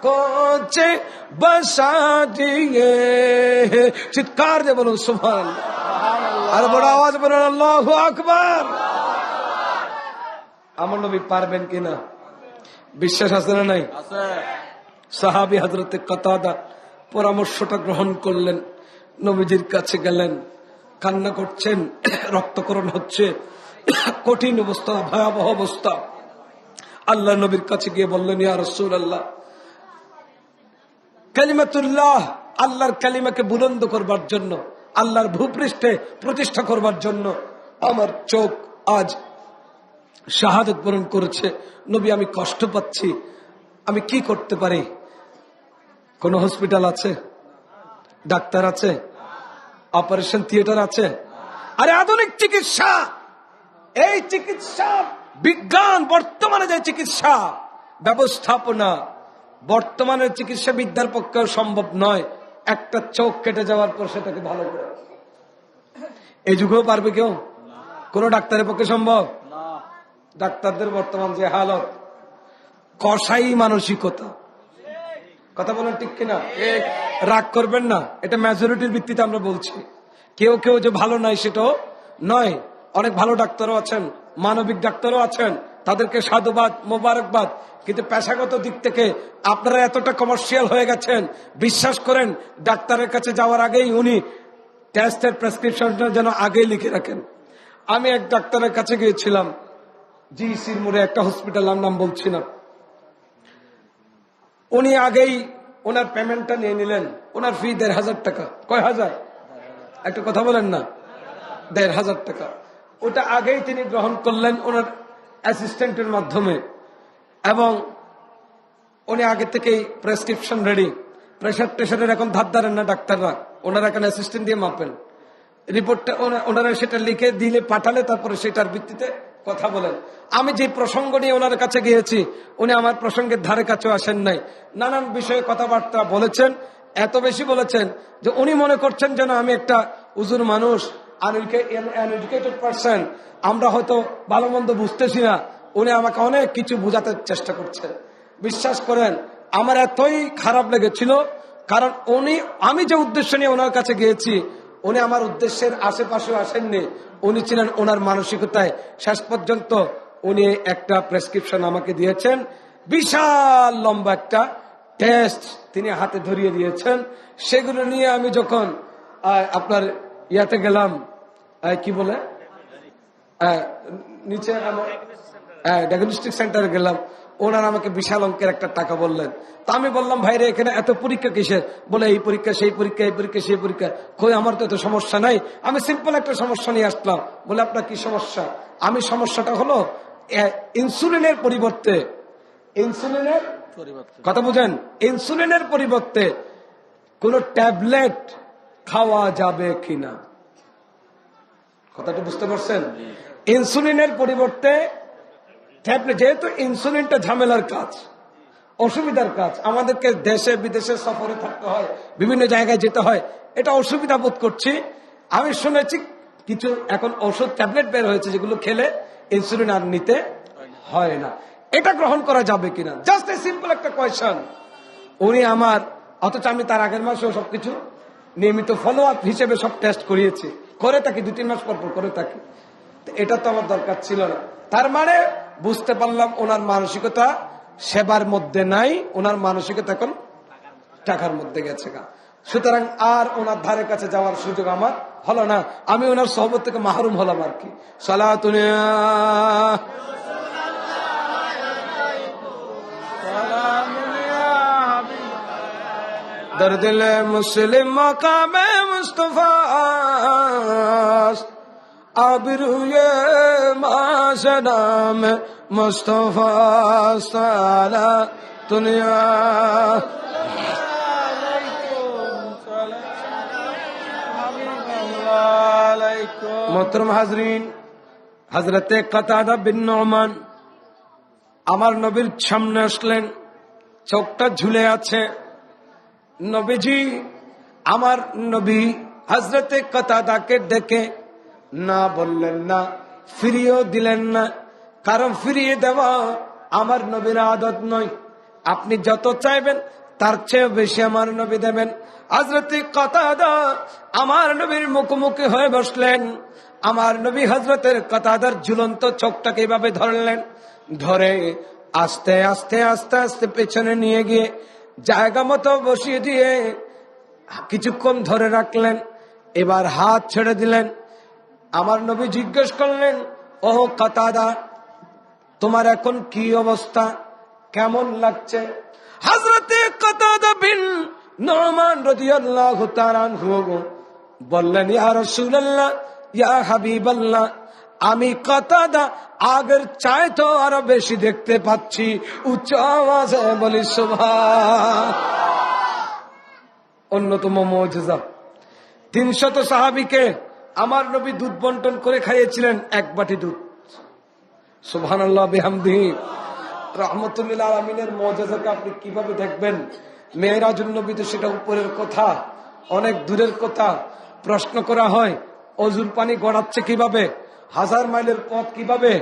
कोचे बसा दिए। चित्कार दे बोलो सुभान अल्लाह, और बड़ा आवाज बोलो अल्लाहु আকবার। আমার নবী পারবেন কিনা বিশ্বাস আছে না নাই? সাহাবী হযরতে কাতাদা পরামর্শটা গ্রহণ করলেন, নবীজির কাছে গেলেন, কান্না করছেন, রক্তকরণ হচ্ছে, কঠিন অবস্থা, ভয়াবহ অবস্থা। আল্লাহ নবীর কাছে গিয়ে বললেন, ইয়া রাসূলুল্লাহ, কালিমাতুল্লাহ, আল্লাহর কালিমাকে বুলন্দ করবার জন্য, আল্লাহর ভূপৃষ্ঠে প্রতিষ্ঠা করবার জন্য আমার চোখ আজ শাহাদাত বরণ করেছে। নবী, আমি কষ্ট পাচ্ছি, আমি কি করতে পারি? কোন হসপিটাল আছে? ডাক্তার আছে? অপারেশন থিয়েটার আছে? আরে আধুনিক চিকিৎসা, এই চিকিৎসা বিজ্ঞান, বর্তমানে যে চিকিৎসা ব্যবস্থাপনা, বর্তমানের চিকিৎসা বিদ্যার পক্ষে সম্ভব নয় একটা চোখ কেটে যাওয়ার পর সেটাকে ভালো করে। এই যুগেও পারবে কেউ? কোন ডাক্তারের পক্ষে সম্ভব? ডাক্তারদের বর্তমান যে হালত, কসাই মানসিকতা। কথা বলেন ঠিক কিনা? রাগ করবেন না, এটা মেজরিটির ভিত্তিতে আমরা বলছি। কেউ কেউ যে ভালো নাই সেটাও নয়, অনেক ভালো ডাক্তারও আছেন, মানবিক ডাক্তারও আছেন, তাদেরকে সাধুবাদ, মোবারকবাদ। কিন্তু পেশাগত দিক থেকে আপনারা এতটা কমার্শিয়াল হয়ে গেছেন, বিশ্বাস করেন ডাক্তারের কাছে যাওয়ার আগেই উনি টেস্টের প্রেসক্রিপশনটা যেন আগেই লিখে রাখেন। আমি এক ডাক্তারের কাছে গিয়েছিলাম, জিসির মোড়ে একটা হসপিটাল, নাম বলছি না। উনি আগেই ওনার পেমেন্টটা নিয়ে নিলেন, ওনার ফি ১,৫০০ টাকা। কয় হাজার? একটা কথা বলেন না, ১,৫০০ টাকা। ওটা আগেই তিনি গ্রহণ করলেন ওনার অ্যাসিস্ট্যান্টের মাধ্যমে, এবং উনি আগে থেকেই প্রেসক্রিপশন রেডি। প্রেশার টেশারের এখন ধার ধারেন না ডাক্তাররা, ওনারা এখন অ্যাসিস্ট্যান্ট দিয়ে মাপেন। রিপোর্টটা ওনারা সেটা লিখে দিলে, পাঠালে, তারপরে সেটার ভিত্তিতে কথা বলেন। আমি যে প্রসঙ্গ নিয়ে ওনার কাছে গিয়েছি, উনি আমার প্রসঙ্গের ধারে কাছেও আসেন নাই। নানান বিষয়ে কথাবার্তা বলেছেন, এত বেশি বলেছেন যে উনি মনে করছেন যেন আমি একটা উজুর মানুষ, আনএডুকেটেড পারসন, আমরা হয়তো ভালো মন্দ বুঝতেছি না। উনি আমাকে অনেক কিছু বোঝাতে চেষ্টা করছেন। বিশ্বাস করেন আমার এতই খারাপ লেগেছিল, কারণ আমি যে উদ্দেশ্য নিয়ে ওনার কাছে গিয়েছি, উনি আমার উদ্দেশ্যের আশেপাশেও আসেননি। উনি ছিলেন ওনার মানসিকতায়। শেষ পর্যন্ত উনি একটা প্রেসক্রিপশন আমাকে দিয়েছেন, বিশাল লম্বা একটা টেস্ট তিনি হাতে ধরিয়ে দিয়েছেন। সেগুলো নিয়ে আমি যখন আপনার ইয়াতে গেলাম, কি বলে, নিচে ডায়াগনস্টিক সেন্টারে গেলাম, ওনারা আমাকে বিশাল অঙ্কের একটা টাকা বললেন। তো আমি বললাম, ভাইরে এখানে এত পরীক্ষা কিসের? বলে এই পরীক্ষা, সেই পরীক্ষা, এই পরীক্ষা, সেই পরীক্ষা। কই, আমার তো এত সমস্যা নাই, আমি সিম্পল একটা সমস্যা নিয়ে আসলাম। বলে আপনার কি সমস্যা? আমি সমস্যাটা হলো ইনসুলিনের পরিবর্তে, কথা বুঝেন, ইনসুলিনের পরিবর্তে কোন ট্যাবলেট খাওয়া যাবে কিনা। কথাটা বুঝতে পারছেন? ইনসুলিনের পরিবর্তে ট্যাবলেট, যেহেতু ইনসুলিনটা ঝামেলার কাজ, অসুবিধার কাজ, আমাদেরকে দেশে বিদেশে সফরে থাকতে হয়, বিভিন্ন জায়গায় যেতে হয়, এটা অসুবিধা বোধ করছি। আমি শুনেছি কিছু এখন ওষুধ ট্যাবলেট বের হয়েছে যেগুলো খেলে ইনসুলিন আর নিতে হয় না। এটা গ্রহণ করা যাবে কিনা, জাস্ট এ সিম্পল একটা কোয়েশ্চন। উনি আমার, অথচ আমি তার আগের মাসেও সবকিছু নিয়মিত ফলো আপ হিসেবে সব টেস্ট করিয়েছি, করে থাকি, ২-৩ মাস পর করে থাকি। এটা তো আমার দরকার ছিল না। তার মানে বুঝতে পারলাম ওনার মানসিকতা সেবার মধ্যে নাই, ওনার মানসিকতা এখন টাকার মধ্যে গেছে। সুতরাং আর ওনার ধারে কাছে যাওয়ার সুযোগ আমার হলো না, আমি ওনার সহবত থেকে মাহরুম হলাম আর কি। সালাতুন দরদিল মুসলিম মাকামে মুস্তফা আবরুয়ে মাশনাম মুস্তফা সালা দুনিয়া। মোহতরম হাজরিন, হযরতে কাতাদা বিন নুমান আমার নবীর সামনে আসলেন, চোখটা ঝুলে আছে। নবীজি, আমার নবী হযরতে কতাদাকে ডেকে না বললেন না, ফিরিয়েও দিলেন না, কারণ ফিরিয়ে দেওয়া আমার নবীর আদত নয়। আপনি যত চাইবেন তার চেয়ে বেশি আমার নবী দেবেন। হযরতে কতাদা আমার নবীর মুখোমুখি হয়ে বসলেন। আমার নবী হযরতের কতাদার ঝুলন্ত চোখটাকে এভাবে ধরলেন, ধরে আস্তে আস্তে আস্তে আস্তে পেছনে নিয়ে গিয়ে জায়গা মতো বসিয়ে দিয়ে কিছুক্ষণ ধরে রাখলেন। এবার হাত ছেড়ে দিলেন। আমার নবী জিজ্ঞেস করলেন, ও কতাদা, তোমার এখন কি অবস্থা, কেমন লাগছে? হযরতে কতাদা বিন নুমান রাদিয়াল্লাহু তাআলা আনহু বললেন, ইয়া রাসূলুল্লাহ, ইয়া হাবিবাল্লাহ, আমি কতাদা আগের চাইতো আরো বেশি দেখতে পাচ্ছি। উচ্চ আওয়াজে বলি সুবহান। অন্যতম মুজিজা, 300 সাহাবীকে আমার নবী দুধ বন্টন করে খাইয়েছিলেন, এক বাটি দুধ। সুবহানাল্লাহ বিহামদিহি। রাহমাতুল লিল আলামিনের মুজিজাকে আপনি কিভাবে দেখবেন? মেরাজুন নবী তো সেটা উপরের কথা, অনেক দূরের কথা। প্রশ্ন করা হয়, অজুর পানি গড়াচ্ছে কিভাবে? 1000 মাইলের পথ কিভাবে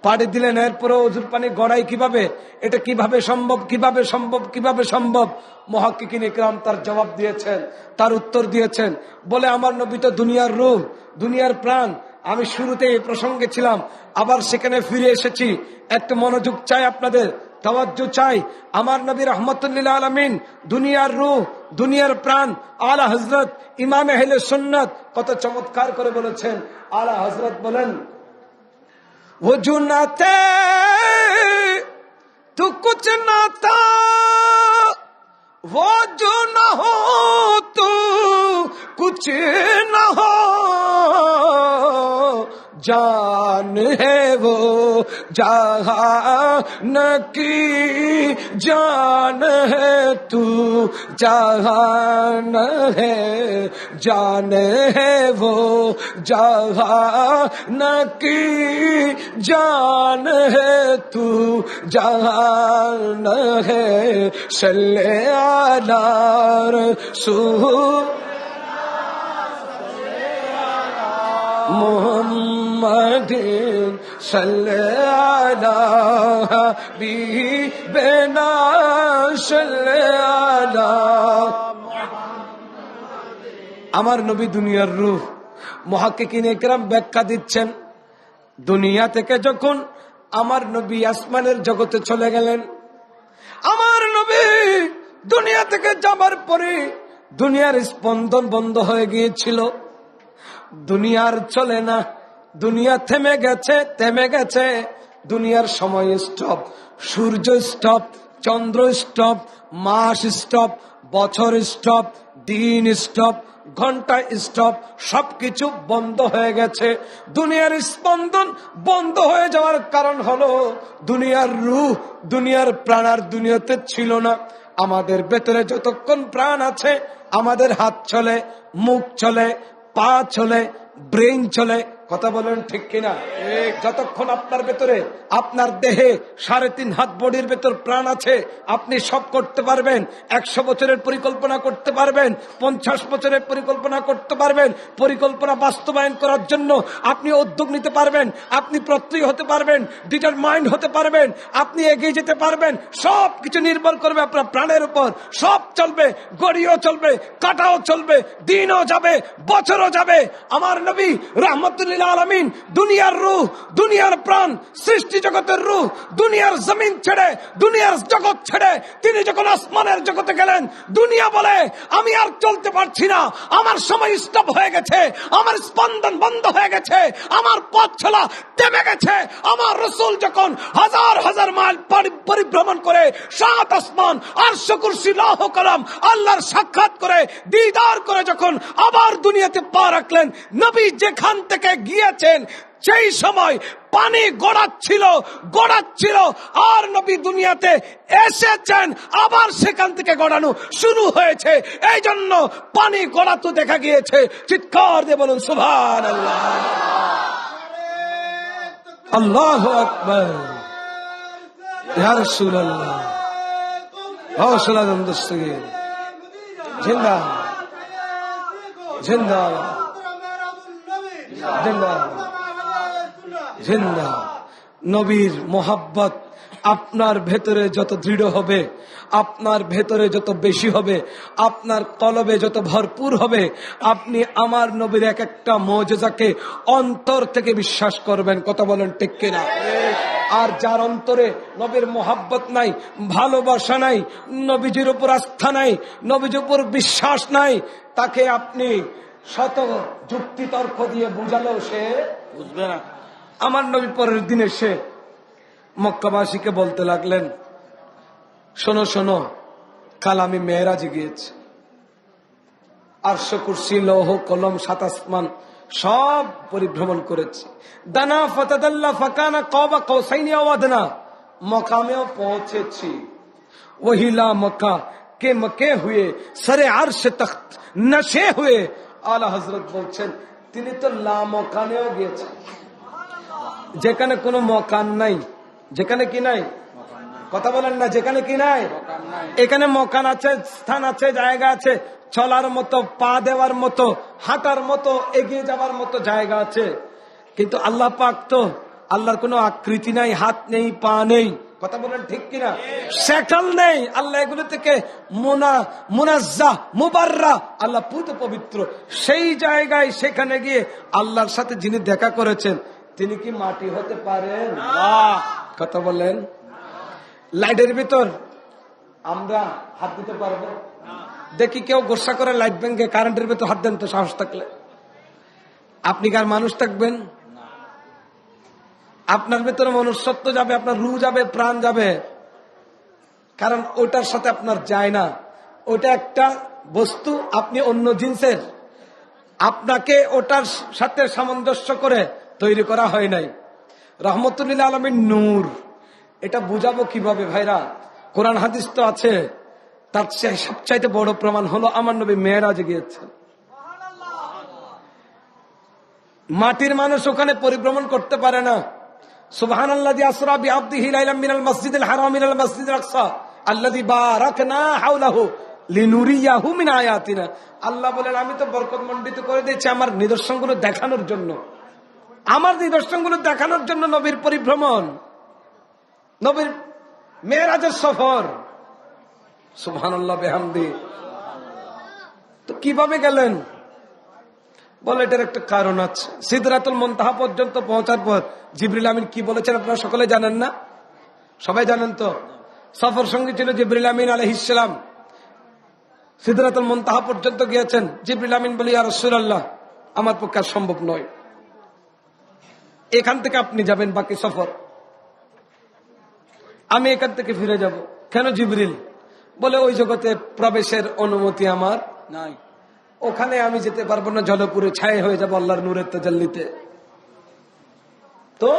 পাড়ি দিলেন, এরপরে অজুর পানি গড়াই কিভাবে? এটা কিভাবে সম্ভব, কিভাবে সম্ভব, কিভাবে সম্ভব? মুহাক্কিকিন ইকরাম তার জবাব দিয়েছেন, তার উত্তর দিয়েছেন। বলে, আমার নবী তো দুনিয়ার রূহ, দুনিয়ার প্রাণ। আমি শুরুতে এই প্রসঙ্গে ছিলাম, আবার সেখানে ফিরে এসেছি। একটু মনোযোগ চাই, আপনাদের তাওয়াজ্জু চাই। আমার নবী রাহমাতুল লিল আলামিন, দুনিয়ার রূহ, দুনিয়ার প্রাণ। আলা হযরত ইমাম আহলে সুন্নাত কত চমৎকার করে বলেছেন। আলা হযরত বলেন, ওযু না তে তু কুছ না তা, ওযু না হো তু কুছ না হো, जान है वो जहान की जान है तू, जहान है जान है वो जहान की जान है तू, जहान है सल्ले अला रसूल মুহাম্মাদিন সাল্লাল্লাহু হাবিবিনা সাল্লাল্লাহু। আমার নবী দুনিয়ার রূহ। মুহাক্কিকিন ইকরাম ব্যাখ্যা দিচ্ছেন, দুনিয়া থেকে যখন আমার নবী আসমানের জগতে চলে গেলেন, আমার নবী দুনিয়া থেকে যাবার পরে দুনিয়ার স্পন্দন বন্ধ হয়ে গিয়েছিল। দুনিয়ার চলে না, দুনিয়া থেমে গেছে, থেমে গেছে। দুনিয়ার সময় স্টপ, সূর্য স্টপ, চন্দ্র স্টপ, মাস স্টপ, বছর স্টপ, দিন স্টপ, ঘন্টা স্টপ, সবকিছু বন্ধ হয়ে গেছে। দুনিয়ার স্পন্দন বন্ধ হয়ে যাওয়ার কারণ হলো দুনিয়ার রূহ, দুনিয়ার প্রাণ আর দুনিয়াতে ছিল না। আমাদের ভেতরে যতক্ষণ প্রাণ আছে, আমাদের হাত চলে, মুখ চলে, পা চলে, ব্রেন চলে। কথা বলেন ঠিক কিনা? যতক্ষণ আপনার ভেতরে, আপনার দেহে 3.5 হাত বডির ভেতর প্রাণ আছে, আপনি সব করতে পারবেন। 100 বছরের পরিকল্পনা করতে পারবেন, 50 বছরের পরিকল্পনা করতে পারবেন। পরিকল্পনা বাস্তবায়ন করার জন্য আপনি উদ্যোগ নিতে পারবেন, আপনি প্রত্যয়ী হতে পারবেন, ডিটারমাইন্ড হতে পারবেন, আপনি এগিয়ে যেতে পারবেন। সব কিছু নির্ভর করবে আপনার প্রাণের উপর। সব চলবে, গড়িও চলবে, কাটাও চলবে, দিনও যাবে, বছরও যাবে। আমার নবী রাহমাতুল লিল আলামিন দুনিয়ার রূহ, দুনিয়ার প্রাণ, সৃষ্টি জগতের রূহ, দুনিয়ার জমিন ছেড়ে, দুনিয়ার জগৎ ছেড়ে তিনি যখন আসমানের জগতে গেলেন, দুনিয়া বলে আমি আর চলতে পারছি না, আমার সময় স্টপ হয়ে গেছে, আমার স্পন্দন বন্ধ হয়ে গেছে, আমার পথ চলা থেমে গেছে। আমার রাসূল যখন হাজার হাজার মাইল পরিভ্রমণ করে 7 আসমান, আরশ, কুরসি, লৌহ কলম আল্লাহর সাক্ষাৎ করে, দিদার করে যখন আবার দুনিয়াতে পা রাখলেন, নবী যেখান থেকে গিয়েছেন সেই সময় পানি গড়াচ্ছিল, আর নবী দুনিয়াতে এসেছেন, আবার সেখান থেকে গড়ানো শুরু হয়েছে। এই জন্য পানি গড়াতে দেখা গিয়েছে। চিৎকার দিয়ে বলুন সুবহানাল্লাহ, আল্লাহু আকবার, ইয়া রাসূলুল্লাহ, হৌসলা দস্তগীর জিন্দাবাদ, জিন্দাবাদ, জিন্দাবাদ, জিন্দাবাদ। নবীর মোহাব্বত আপনার ভেতরে যত দৃঢ় হবে, আপনার ভেতরে যত বেশি হবে, আপনার কলবে যত ভরপুর হবে, আপনি আমার নবীর এক একটা মুজিজাকে অন্তর থেকে বিশ্বাস করবেন। কথা বলেন ঠিক কিনা? আর যার অন্তরে নবীর মোহাব্বত নাই, ভালোবাসা নাই, নবীজির উপর আস্থা নাই, নবীজির উপর বিশ্বাস নাই, তাকে আপনি শত যুক্তি তর্ক দিয়ে বুঝালেও সে বুঝবে না। আমার নবী পরের দিন এসে মক্কাবাসীকে বলতে লাগলেন, শোনো শোনো, কাল আমি মেরাজে গিয়েছি, আরশ কুরসি লৌহ কলম সাত আসমান সব পরিভ্রমণ করেছি। দানা ফাতাদাল্লা ফাকানা কাবা কাউসাইনি আও আদনা, মকামেও পৌঁছেছি। ওহিলা মক্কা কে মকে হুয়ে সরে আরশ তখত নশে হুয়ে। আলা হযরত বলছেন, তিনি তো লা মকানেও গিয়েছেন, যেখানে কোনো মকান নাই। যেখানে কি নাই? কথা বলেন না, যেখানে কি নাই? এখানে মকান আছে, স্থান আছে, জায়গা আছে, চলার মতো, পা দেওয়ার মতো, হাঁটার মতো, এগিয়ে যাওয়ার মতো জায়গা আছে। কিন্তু আল্লাহ পাক তো, আল্লাহর কোনো আকৃতি নাই, হাত নেই, পা নেই। কথা বলেন ঠিক কিনা? সেটল নেই। আল্লাহ এগুলো থেকে মুনাজ্জাহ, মুবাররা, আল্লাহ পুত পবিত্র। সেই জায়গায় সেখানে গিয়ে আল্লাহর সাথে যিনি দেখা করেছেন, তিনি কি মাটি হতে পারেন? কথা বলেন। লাইটের ভিতর আমরা হাত দিতে পারবো? দেখি কেউ গোসা করে লাইট ভেঙে কারেন্টের ভিতর হাত দেন তো, সাহস থাকলে। আপনি কার মানুষ থাকবেন? আপনার ভিতরে মনুষ্যত্ব যাবে, আপনার রু যাবে, প্রাণ যাবে, কারণ ওটার সাথে আপনার যায় না। ওটা একটা বস্তু, আপনি অন্য জিন্সের, আপনাকে ওটার সাথে সামঞ্জস্য করে তৈরি করা হয় নাই। রহমতুল্লাহ আলমীর নূর, এটা বুঝাবো কিভাবে ভাইরা? কোরআন হাদিস তো আছে। তার সবচাইতে বড় প্রমাণ হলো আমার নবী মেরাজে গিয়েছেন। মাটির মানুষ ওখানে পরিভ্রমণ করতে পারে না। সুবহানাল্লাযী আসরা বিআবদিহি লাইলাম মিনাল মাসজিদিল হারাম ইলাল মাসজিদিল আকসা আল্লাযী বারাকনা হাওলাহু লিনুরিয়াহু মিন আয়াতিনা। আল্লাহ বলেন, আমি তো বরকতমণ্ডিত করে দিয়েছি আমার নিদর্শনগুলো দেখানোর জন্য। আমার নিদর্শনগুলো দেখানোর জন্য নবীর পরিভ্রমণ, নবীর মেরাজের সফর। সুবহানাল্লাহ বিহামদি। তো কিভাবে গেলেন? বলে এটার একটা কারণ আছে। সিদরাতুল মুনতাহা পর্যন্ত পৌঁছার পর জিবরিল আমিন কি বলেছেন আপনারা সকলে জানেন না? সবাই জানেন তো? সফর সঙ্গী ছিল জিবরিল আমিন আলাইহিস সালাম। সিদরাতুল মুনতাহা পর্যন্ত গিয়েছেন। জিবরিল আমিন বলে, ইয়া রাসূলুল্লাহ, আমার পক্ষে সম্ভব নয়, এখান থেকে আপনি যাবেন বাকি সফর, আমি এখান থেকে ফিরে যাব। কেন জিবরিল? বলে ওই জগতে প্রবেশের অনুমতি আমার নাই, ওখানে আমি যেতে পারবো না, জলপুরে ছায়া হয়ে যাবো আল্লাহর নূরের তাজাল্লিতে। তো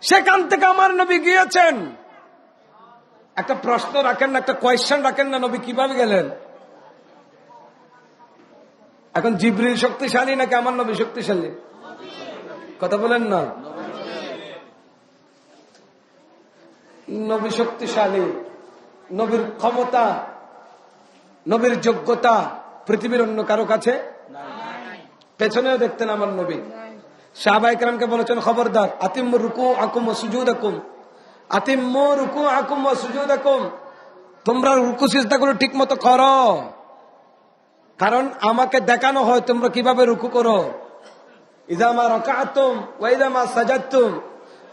সেখান থেকে আমার নবী গিয়েছেন। একটা প্রশ্ন রাখেন না, একটা কোয়েশ্চেন রাখেন না, নবী কিভাবে গেলেন? এখন জিবরিল শক্তিশালী নাকি আমার নবী শক্তিশালী? কথা বলেন না। নবী শক্তিশালী। নবীর ক্ষমতা, নবীর যোগ্যতা পৃথিবীর অন্য কারো কাছে। পেছনেও দেখতেন আমার নবী। সাহাবায়ে কেরামকে বলেছেন, খবরদার, আতিম্মু রুকুআকুম ওয়া সুজুদাকুম, আতিম্মু রুকুআকুম ওয়া সুজুদাকুম, তোমরা রুকু সিজদাগুলো ঠিক মতো করো, কারণ আমাকে দেখানো হয় তোমরা কিভাবে রুকু করো। ইযা মা রাকাতুম ওয়া ইযা মা সাজাদতুম,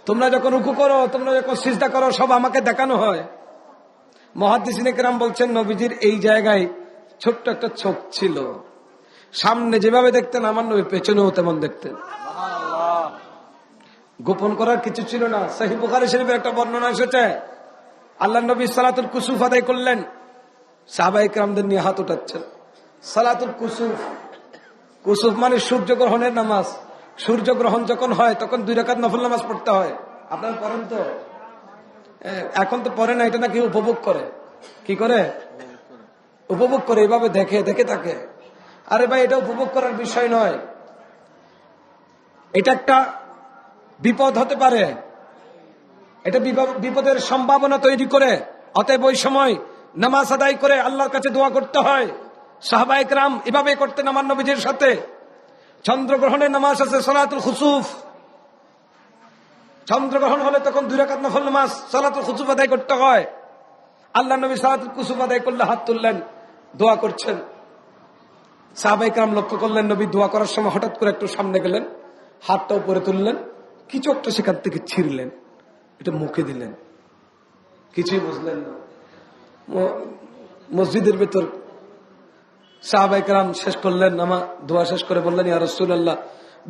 তোমরা যখন রুকু করো, তোমরা যখন সিজদা করো, সব আমাকে দেখানো হয়। মুহাদ্দিসিনে কেরাম বলছেন, নবীজির এই জায়গায় ছোট্ট একটা চোখ ছিল। সামনে যেভাবে দেখতেন আমার নবী পেছনেও তেমন দেখতেন। গোপন করার কিছু ছিল না। সহিহ বুখারী শরীফের একটা বর্ণনা এসেছে, আল্লাহর নবী সালাতুল কুসুফ আদায় করলেন, সাহাবায়ে কেরামদের নিয়ে হাত উঠাচ্ছেন। সালাতুল কুসুফ, কুসুফ মানে সূর্যগ্রহণের নামাজ। সূর্যগ্রহণ যখন হয় তখন 2 রাকাত নফল নামাজ পড়তে হয়। আপনারা পড়েন তো? এখন তো পড়ে না, এটা নাকি উপভোগ করে। কি করে? উপভোগ করে, এভাবে দেখে দেখে থাকে। আরে ভাই, এটা উপভোগ করার বিষয় নয়, এটা একটা বিপদ হতে পারে, এটা বিপদের সম্ভাবনা তৈরি করে। অতএব ওই সময় নামাজ আদায় করে আল্লাহর কাছে দোয়া করতে হয়, সাহাবায়ে কেরাম এভাবে করতেন আমার নবীজির সাথে। চন্দ্রগ্রহণের নামাজ আছে সালাতুল খুসুফ, চন্দ্রগ্রহণ হলে তখন 2 রাকাত নফল নামাজ সালাতুল খুসুফ আদায় করতে হয়। আল্লাহ নবী সালাতুল খুসুফ আদায় করলে হাত তুললেন, দোয়া করছেন। সাহাবায়ে কেরাম লক্ষ্য করলেন নবী দোয়া করার সময় হঠাৎ করে একটু সামনে গেলেন, হাতটা উপরে তুললেন, কিছু একটা সেখান থেকে ছিঁড়লেন, এটা মুখে দিলেন, কিছুই বুঝলেন না। মসজিদের ভেতর সাহাবায়ে কেরাম শেষ করলেন, নামাজ দোয়া শেষ করে বললেন, ইয়া রাসূলুল্লাহ,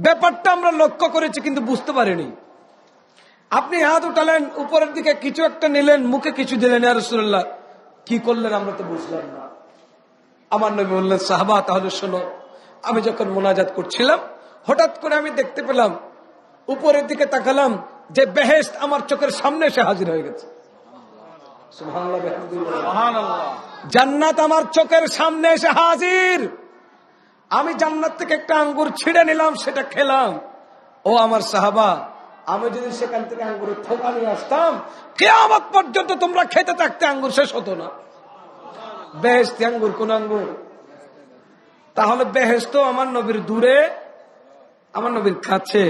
ব্যাপারটা আমরা লক্ষ্য করেছি কিন্তু বুঝতে পারিনি। আপনি হাত উঠালেন, উপরের দিকে কিছু একটা নিলেন, মুখে কিছু দিলেন, ইয়া রাসূলুল্লাহ, কি করলেন আমরা তো বুঝলাম না। আমার নবী বললেন, সাহাবা তাহলে শোনো, আমি যখন মোনাজাত করছিলাম হঠাৎ করে আমি দেখতে পেলাম, উপরের দিকে তাকালাম যে বেহেশত আমার চোখের সামনে এসে হাজির হয়ে গেছে। সুবহানাল্লাহ, সুবহানাল্লাহ। জান্নাত আমার চোখের সামনে এসে হাজির। আমি জান্নাত থেকে একটা আঙ্গুর ছিঁড়ে নিলাম, সেটা খেলাম। ও আমার সাহাবা, আমি যদি সেখান থেকে আঙ্গুরের থোকা নিয়ে আসতাম, কিয়ামত পর্যন্ত তোমরা খেতে থাকতে, আঙ্গুর শেষ হতো না। বেহেশতি আঙ্গুর, কোন আঙ্গুর? তাহলে বেহেশত আমার নবীর দূরে, আমার নবীর কাছে।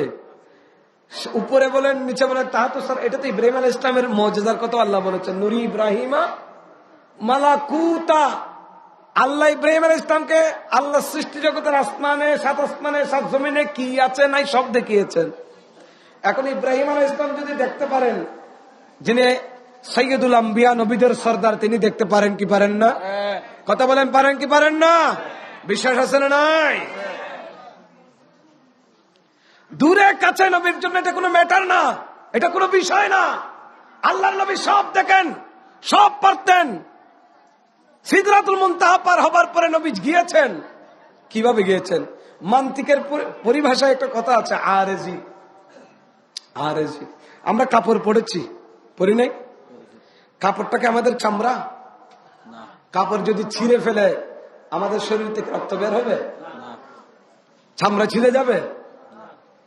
উপরে বলেন নিচে বলেন, তাহা তো স্যার, এটা তো ইব্রাহিম আলাইহিস সালামের মুজিজার কথা আল্লাহ বলেছেন, নুরি ইব্রাহিমা মালাকুতা। আল্লাহ ইব্রাহিম আলাইহিস সালামকে আল্লাহ সৃষ্টি জগতের আসমানে, 7 আসমানে 7 জমিনে কি আছে নাই সব দেখিয়েছেন। এখন ইব্রাহিম আলাইহিস সালাম যদি দেখতে পারেন, যিনি সাইয়্যিদুল আম্বিয়া, নবীদের সর্দার, তিনি দেখতে পারেন কি পারেন না? কথা বলেন, পারেন কি পারেন না? বিশ্বাস আছে না নাই? দূরে কাছে নবীর জন্য এটা কোনো ম্যাটার না, এটা কোনো বিষয় না। আল্লাহর নবী সব দেখেন, সব পারতেন। সিদরাতুল মুনতাহা পার হবার পরে নবী গিয়েছেন। কিভাবে গিয়েছেন? মান্তিকের পরিভাষায় একটা কথা আছে, আরেজি। আরেজি, আমরা কাপড় পরেছি, পরি নাই? কাপড়টাকে আমাদের চামড়া? কাপড় যদি ছিঁড়ে ফেলে আমাদের শরীর থেকে রক্ত বের হবে? চামড়া ছিঁড়ে যাবে?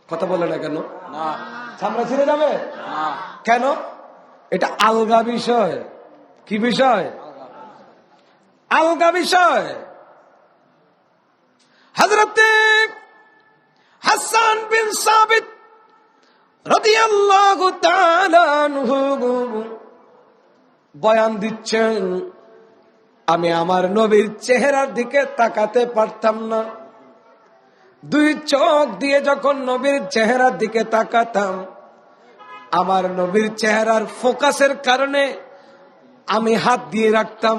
কথা বলে না কেন? চামড়া ছিঁড়ে যাবে কেন? এটা আলগা বিষয়। কি বিষয়? আলগা বিষয়। হযরত হাসান বিন সাবিত রাদিয়াল্লাহু তাআলা আনহু বয়ান দিচ্ছেন, আমি আমার নবীর চেহারার দিকে তাকাতে পারতাম না। 2 চোখ দিয়ে যখন নবীর চেহারার দিকে তাকাতাম, আমার নবীর চেহারার ফোকাসের কারণে আমি হাত দিয়ে রাখতাম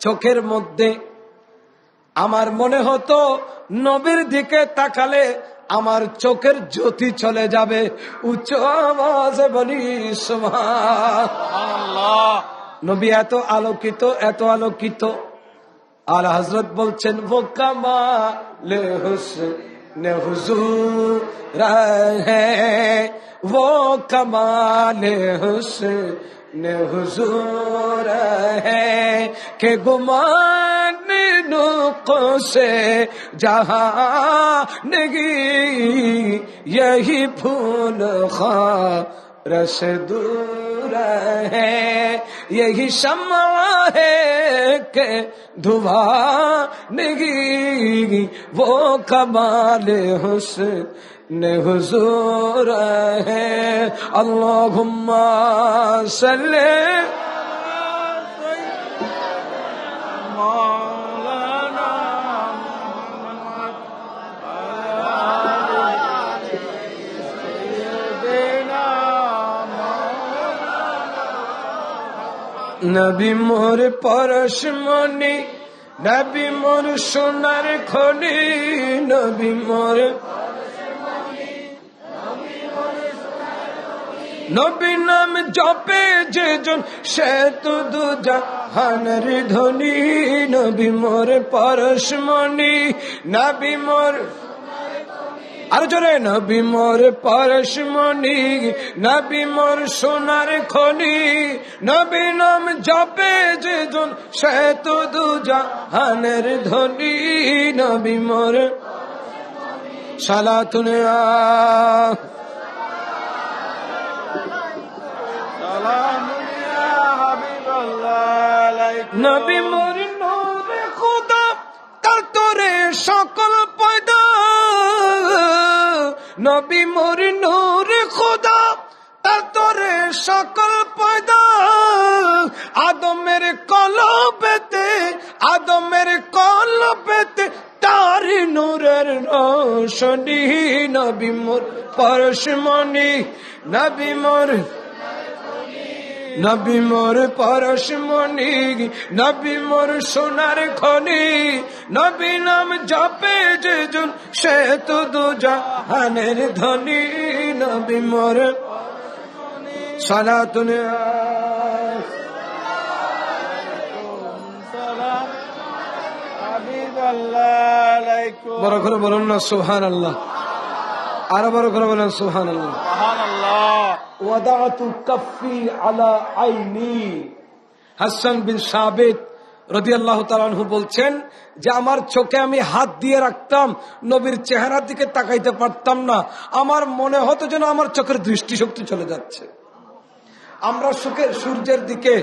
চোখের মধ্যে। আমার মনে হতো নবীর দিকে তাকালে আমার চোখের জ্যোতি চলে যাবে। উচ্চ আওয়াজে বলি সুবহানাল্লাহ। নবী এত আলোকিত, এত আলোকিত। আর হযরত বলছেন, वो कमाल हुस्न हुजूर है, वो कमाल हुस्न हुजूर है, के गुमान से जहां नहीं, यही फूल रस दूर है, यही शम्मा है के धुआं नहीं, वो कमाल हुस्न हुजूर है। अल्लाहुम्मा सल्ली নবী মোর পরশমণি, নবী মোর সোনার খনি, নবী মোর নবী নাম জপে যেজন সে তো দুজাহানের ধনী। নবী মোর পরশমণি, নবী মোর, আর জোরে, নবী মোর পরশমণি, নবী মোর সোনার খনি, নবী নাম জপে যেজন সে তো দুজাহানের ধনী। নবী মোর সালাতুন নবী মোর নূরে খুদা নবী মোর নূর খোদা তার তোরে সকল পয়দা আদমের কলবেতে তার নূরের রোশনী নবী মোর পরশমণি নবী মোর পরশমণি নবী মোর সোনার খনি নবী নাম জপে যে জন সে তো দুজাহানের ধনী নবী মোর সালাতুন বড় করে বলুন না সুবহানাল্লাহ, আরো বড় করে বলুন সুবহানাল্লাহ। ওয়াদাতু কাফি আলা আইনি, হাসান বিন সাবিত রাদিয়াল্লাহু তাআলা আনহু বলছেন যে আমার চোখে আমি হাত দিয়ে রাখতাম, নবীর চেহারার দিকে তাকাইতে পারতাম না, আমার মনে হতো যেন আমার চোখের দৃষ্টিশক্তি চলে যাচ্ছে। আমরা সূর্যের দিকে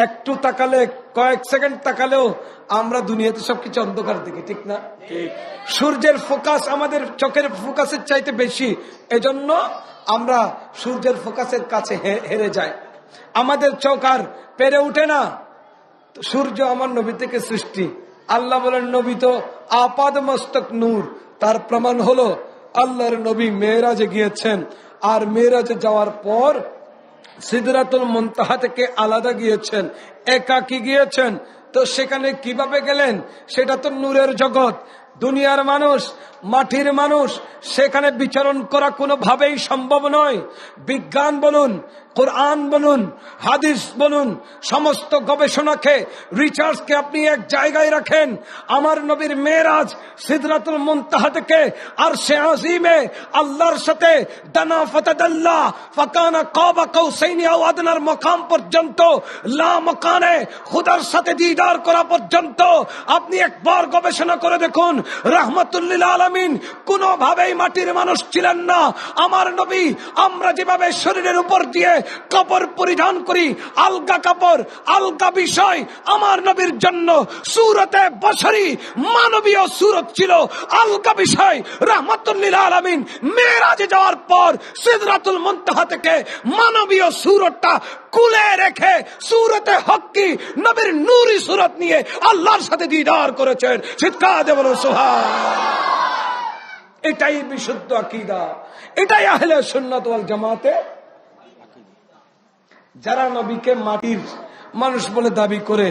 একটু তাকালে, কয়েক সেকেন্ড তাকালেও আমরা দুনিয়াতে সবকিছু অন্ধকার দিকে, ঠিক না? সূর্যের ফোকাস আমাদের চোখের ফোকাসের চাইতে বেশি, এজন্য আমরা সূর্যের ফোকাসের কাছে হেরে যাই, আমাদের চোখ আর পেরে উঠে না। সূর্য আমার নবী থেকে সৃষ্টি, আল্লাহ বলেন নবী তো আপাদ মস্তক নূর। তার প্রমাণ হলো আল্লাহর নবী মেরাজে গিয়েছেন, আর মেরাজে যাওয়ার পর সিদরাতুল মুনতাহা থেকে আলাদা গিয়েছেন, একাকী গিয়েছেন। তো সেখানে কিভাবে গেলেন? সেটা তো নূরের জগৎ, দুনিয়ার মানুষ, মাটির মানুষ, সেখানে বিচরণ করা কোনোভাবেই সম্ভব নয়। বিজ্ঞান বলুন, কোরআন বলুন, হাদিস বলুন, সমস্ত গবেষণাকে, রিসার্চকে আপনি এক জায়গায় রাখেন। আমার নবীর মেরাজ সিদরাতুল মুনতাহা থেকে আরশে আজিমে আল্লাহর সাথে দানা ফাতাদাল্লা ফাকানা কাবা কাউসাইনি আও আদনার মাকাম পর্যন্ত, লা মাকানে খোদার সাথে দিদার করা পর্যন্ত আপনি একবার গবেষণা করে দেখুন। রাহমাতুল লিল আলামিন কোনোভাবেই মাটির মানুষ ছিলেন না। আমার নবী, আমরা যেভাবে শরীরের উপর দিয়ে কাপড় পরিধান করি, আলগা কাপড়, আলগা বিষয়, আমার নবীর জন্য সূরতে বশরী মানবীয় সূরত ছিল আলগা বিষয়। রাহমাতুল লিল আলামিন মেরাজে যাওয়ার পর সিদরাতুল মুনতাহা থেকে মানবীয় সূরতটা কুলে রেখে সূরতে হক্কি নবীর নূরি সূরত নিয়ে আল্লাহর সাথে দিদার করেছেন। চিৎকার দিয়ে বলুন সুবহান। এটাই বিশুদ্ধ আকীদা, এটাই আহলে সুন্নাত ওয়াল জামাতে। যারা নবীকে মাটির মানুষ বলে দাবি করে,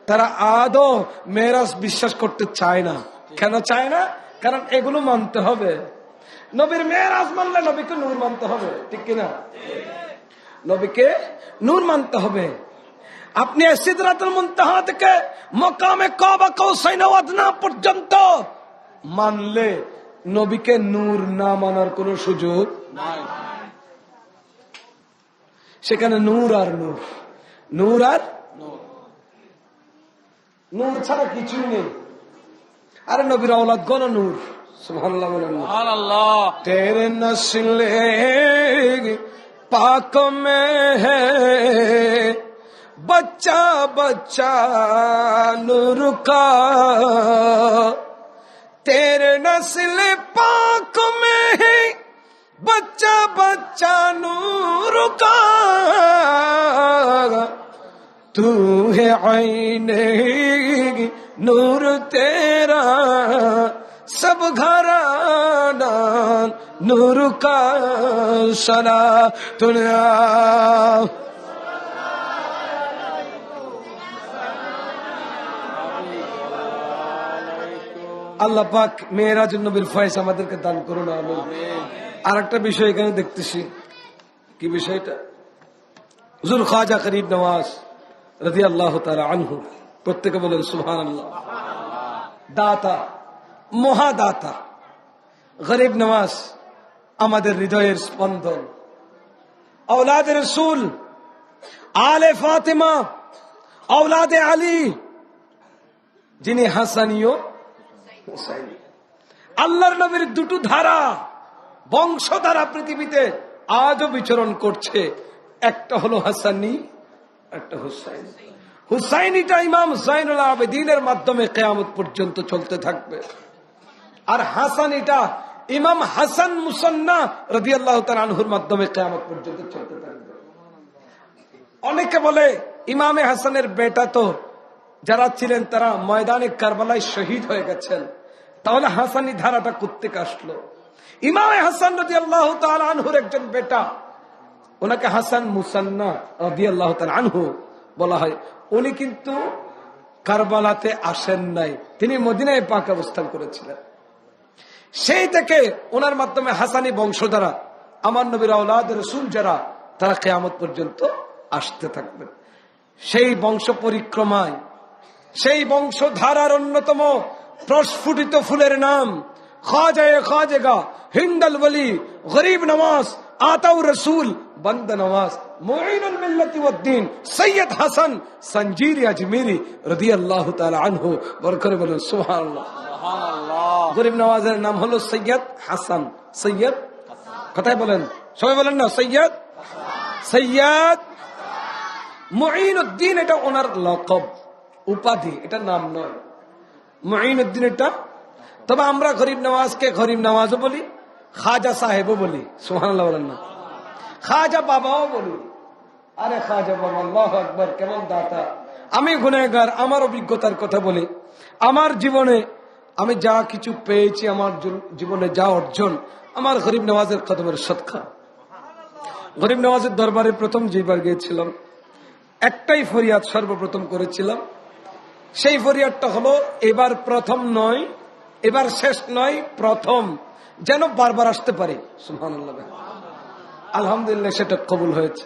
তারা আদৌ মেরাজ বিশ্বাস করতে চায় না। কেন চায় না? কারণ এগুলো মানতে হবে। নবীর মেরাজ মানলে নবীকে নূর মানতে হবে, ঠিক কিনা? নবীকে নূর মানতে হবে। আপনি সিদরাতুল মুনতাহা থেকে মাকামে কাবা কাউসাইন ওয়া আদনা পর্যন্ত মানলে নবীকে নূর না মানার কোনো সুযোগ নাই। সেখানে নূর আর নূর, নূর আর নূর ছাড়া কিছুই নেই। আরে নবীর औलाद গণ নূর। সুবহানাল্লাহ বলেন সুবহানাল্লাহ। তেরে নসলে पाक में है बच्चा बच्चा नूर का, तेरे नस्ल पाक में है बच्चा बच्चा नूर का, तू है आईने नूर तेरा सब घराना नूर का सलातुन। আল্লাহ পাক মেরাজ নবীর ফয়েজ আমাদেরকে দান করুন, আমিন। আর একটা বিষয় এখানে দেখতেছি, কি বিষয়টা? হুজুর খাজা গরিব নওয়াজ রাদিয়াল্লাহু তাআলা আনহু, প্রত্যেকে বলেন সুবহানাল্লাহ। দাতা, মহাদাতা গরিব নওয়াজ আমাদের হৃদয়ের স্পন্দন, औलाद रसूल, आले फातिमा, औलाद আলী, যিনি হাসানীয় হুসাইনি। আল্লাহর নবীর দুটো ধারা, বংশধারা পৃথিবীতে আজও বিচরণ করছে। একটা হলো হাসানি, একটা হুসাইনি। হুসাইনিটা ইমাম জাইনুল আবেদিনের মাধ্যমে কিয়ামত পর্যন্ত চলতে থাকবে, আর হাসানিটা ইমাম হাসান মুসান্না রাদিয়াল্লাহু তাআলা আনহুর মাধ্যমে কিয়ামত পর্যন্ত চলতে থাকবে। অনেকে বলে ইমামে হাসানের বেটা তো যারা ছিলেন তারা ময়দানে কারবালায় শহীদ হয়ে গেছেন, তাহলে হাসানি ধারাটা কোত্থেকে আসলো? ইমামে হাসান রাদিয়াল্লাহু তাআলা আনহুর একজন বেটা, ওনাকে হাসান মুসান্না রাদিয়াল্লাহু তাআলা আনহু বলা হয়। উনি কিন্তু কারবালাতে আসেন নাই, তিনি মদিনায় পাক অবস্থান করেছিলেন। সেই থেকে ওনার মাধ্যমে হাসানি বংশধারা, আমার নবীর আওলাদ রাসূল যারা, তারা কিয়ামত পর্যন্ত আসতে থাকবেন। সেই বংশ পরিক্রমায়, সেই বংশধারার অন্যতম প্রস্ফুটিত ফুলের নাম খাজায়ে খাজেগা, হিন্দাল ওয়ালি, গরিব নওয়াজ, আতাউ রসুল, বন্দ নওয়াজ, মুঈনুল মিল্লাতি ওয়াদ্দিন, সৈয়দ হাসান সঞ্জিরি আজমিরি রাদিয়াল্লাহু তাআলা আনহু। বরকত বলুন সুবহানাল্লাহ। গরিব নওয়াজের নাম হলো সৈয়দ হাসান। সৈয়দ কথাই বলেন, সবাই বলেন না সৈয়দ। সৈয়দ মুঈনুদ্দিন এটা ওনার লকব, উপাধি, এটা নাম নয়। মুঈনুদ্দিন এটা, তবে আমরা গরিব নওয়াজকে গরিব নওয়াজও বলি, খাজা সাহেবও বলি। সুবহানাল্লাহ বলেন না। খাজা বাবাও বলি। আরে খাজা বাবা, আল্লাহু আকবার, কেমন দাতা। আমি গুনাহগার, আমার অভিজ্ঞতার কথা বলি। আমার জীবনে আমি যা কিছু পেয়েছি, আমার জীবনে যা অর্জন, আমার গরিব নওয়াজের কদমের সদকা। গরিব নওয়াজের দরবারে প্রথম যেবার গিয়েছিলাম, একটাই ফরিয়াদ সর্বপ্রথম করেছিলাম। সেই ফরিয়াদটা হলো, এবার প্রথম নয়, এবার শেষ নয়, প্রথম, যেন বারবার আসতে পারি। সুবহানাল্লাহ। আলহামদুলিল্লাহ, সেটা কবুল হয়েছে।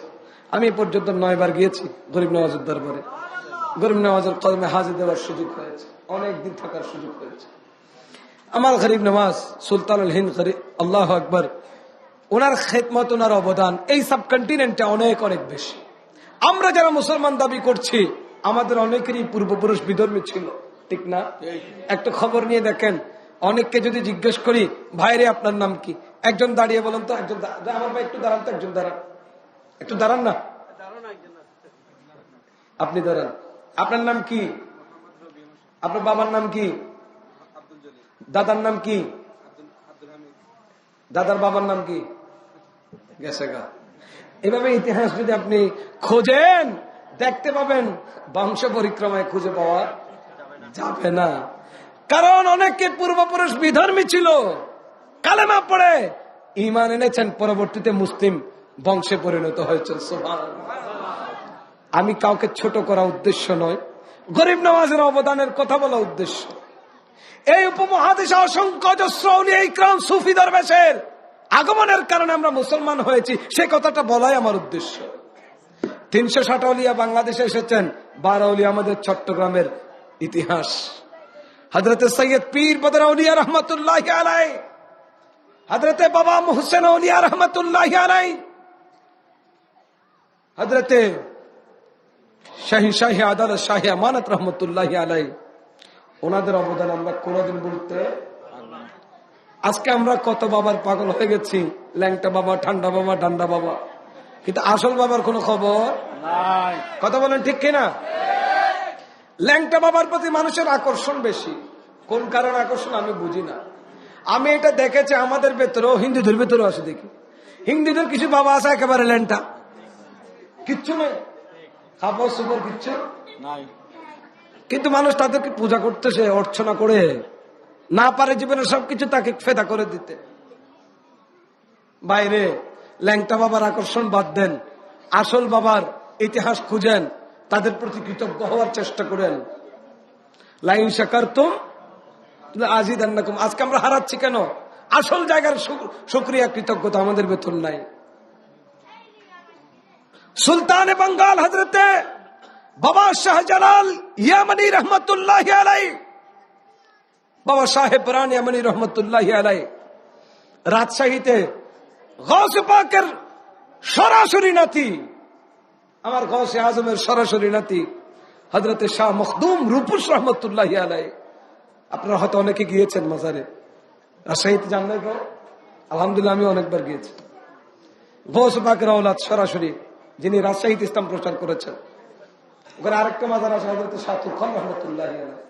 আমি এ পর্যন্ত 9 বার গিয়েছি গরিব নওয়াজের দরবারে। গরিব নওয়াজের কদমে হাজির দেওয়ার সুযোগ হয়েছে, অনেক দিন থাকার সুযোগ হয়েছে। আমার গরিব নওয়াজ সুলতানুল হিন্দ, আল্লাহু আকবার, ওনার খেদমত, ওনার অবদান এই সাবকন্টিনেন্টে অনেক অনেক বেশি। আমরা যারা মুসলমান দাবি করছি, আমাদের অনেকেরই পূর্বপুরুষ বিধর্মী ছিল, ঠিক না? একটা খবর নিয়ে দেখেন, অনেককে যদি জিজ্ঞেস করি, ভাইরে আপনার নাম কি, একজন দাঁড়িয়ে বলেন তো, একজন, আমার ভাই একটু দাঁড়ান তো, একজন দাঁড়ান, একটু দাঁড়ান না, আপনি দাঁড়ান। আপনার নাম কি? আপনার বাবার নাম কি? দাদার নাম কি? দাদার বাবার নাম কি? গেছে গা। এভাবে ইতিহাস যদি আপনি খোঁজেন, দেখতে পাবেন বংশ পরিক্রমায় খুঁজে পাওয়া যাবে না। কারণ অনেকে পূর্বপুরুষ বিধর্মী ছিল, কালেমা পড়ে ঈমান এনেছেন, পরবর্তীতে মুসলিম বংশে পরিণত হয়েছেন। সুবহানাল্লাহ। আমি কাউকে ছোট করা উদ্দেশ্য নয়, গরিব নওয়াজের অবদানের কথা বলা উদ্দেশ্য। এই উপমহাদেশে অসংখ্য অজস্র আউলিয়া ইকরাম, সুফি দরবেশের আগমনের কারণে আমরা মুসলমান হয়েছি, সে কথাটা বলাই আমার উদ্দেশ্য। 360 আউলিয়া বাংলাদেশে এসেছেন, 12 আউলিয়া আমাদের চট্টগ্রামের ইতিহাস। হযরতে সৈয়দ পীর বদর আউলিয়া রহমাতুল্লাহি আলাইহি, হযরতে বাবা মুহসিন আউলিয়া রহমাতুল্লাহি আলাইহি, হযরতে শাহী আদালত শাহী আমানত রহমাতুল্লাহি আলাইহি, ওনাদের অবদান আমরা কোনদিন বলতে। আজকে আমরা কত বাবার পাগল হয়ে গেছি, ল্যাংটা বাবা, ঠান্ডা বাবা, ডান্ডা বাবা, কিন্তু আসল বাবার কোনো খবর নাই। কথা বলেন ঠিক কিনা? ল্যাংটা বাবার প্রতি মানুষের আকর্ষণ বেশি। কোন কারণে আকর্ষণ আমি বুঝি না। আমি এটা দেখেছি আমাদের ভেতরেও, হিন্দুদের ভেতরেও আছে দেখি। হিন্দুদের কিছু বাবা আছে একেবারে ল্যাংটা, কিচ্ছু নেই, খাবার সুপার কিচ্ছু নাই, কিন্তু মানুষ তাদেরকে পূজা করতেছে, অর্চনা করে, না পারে জীবনে সবকিছু তাকে ফেদা করে দিতে। বাইরে ল্যাংটা বাবার আকর্ষণ বাদ দেন, আসল বাবার ইতিহাস খুঁজেন, তাদের প্রতি কৃতজ্ঞ হওয়ার চেষ্টা করেন। লাইন শাকারতুম লাযিদান্নাকুম। আজকে আমরা হারাচ্ছি কেন? আসল জায়গার শুকরিয়া, কৃতজ্ঞতা আমাদের ভেতর নাই। সুলতান বাঙ্গাল হযরতে বাবা শাহজালাল ইয়ামানি রহমতুল্লাহি আলাইহি, বাবা সাহেব পরান ইয়ামানি রহমতুল্লাহি আলাইহি, রাজশাহীতে গৌসে পাকের সরাসরি নাতি, আমার গৌসে আজমের সরাসরি নাতি হযরতে শাহ মখদুম রূপুস রহমতুল্লাহি আলাইহি। আপনারা হয়তো অনেকে গিয়েছেন মাজারে, রাজশাহীতে যান নাই? আলহামদুলিল্লাহ, আমি অনেকবার গিয়েছি। গৌসে পাকের আওলাদ সরাসরি, যিনি রাজশাহীতে ইসলাম প্রচার করেছেন। ওখানে আরেকটা মাজার আছে হযরতে শাতুল খান রহমতুল্লাহি আলাইহি।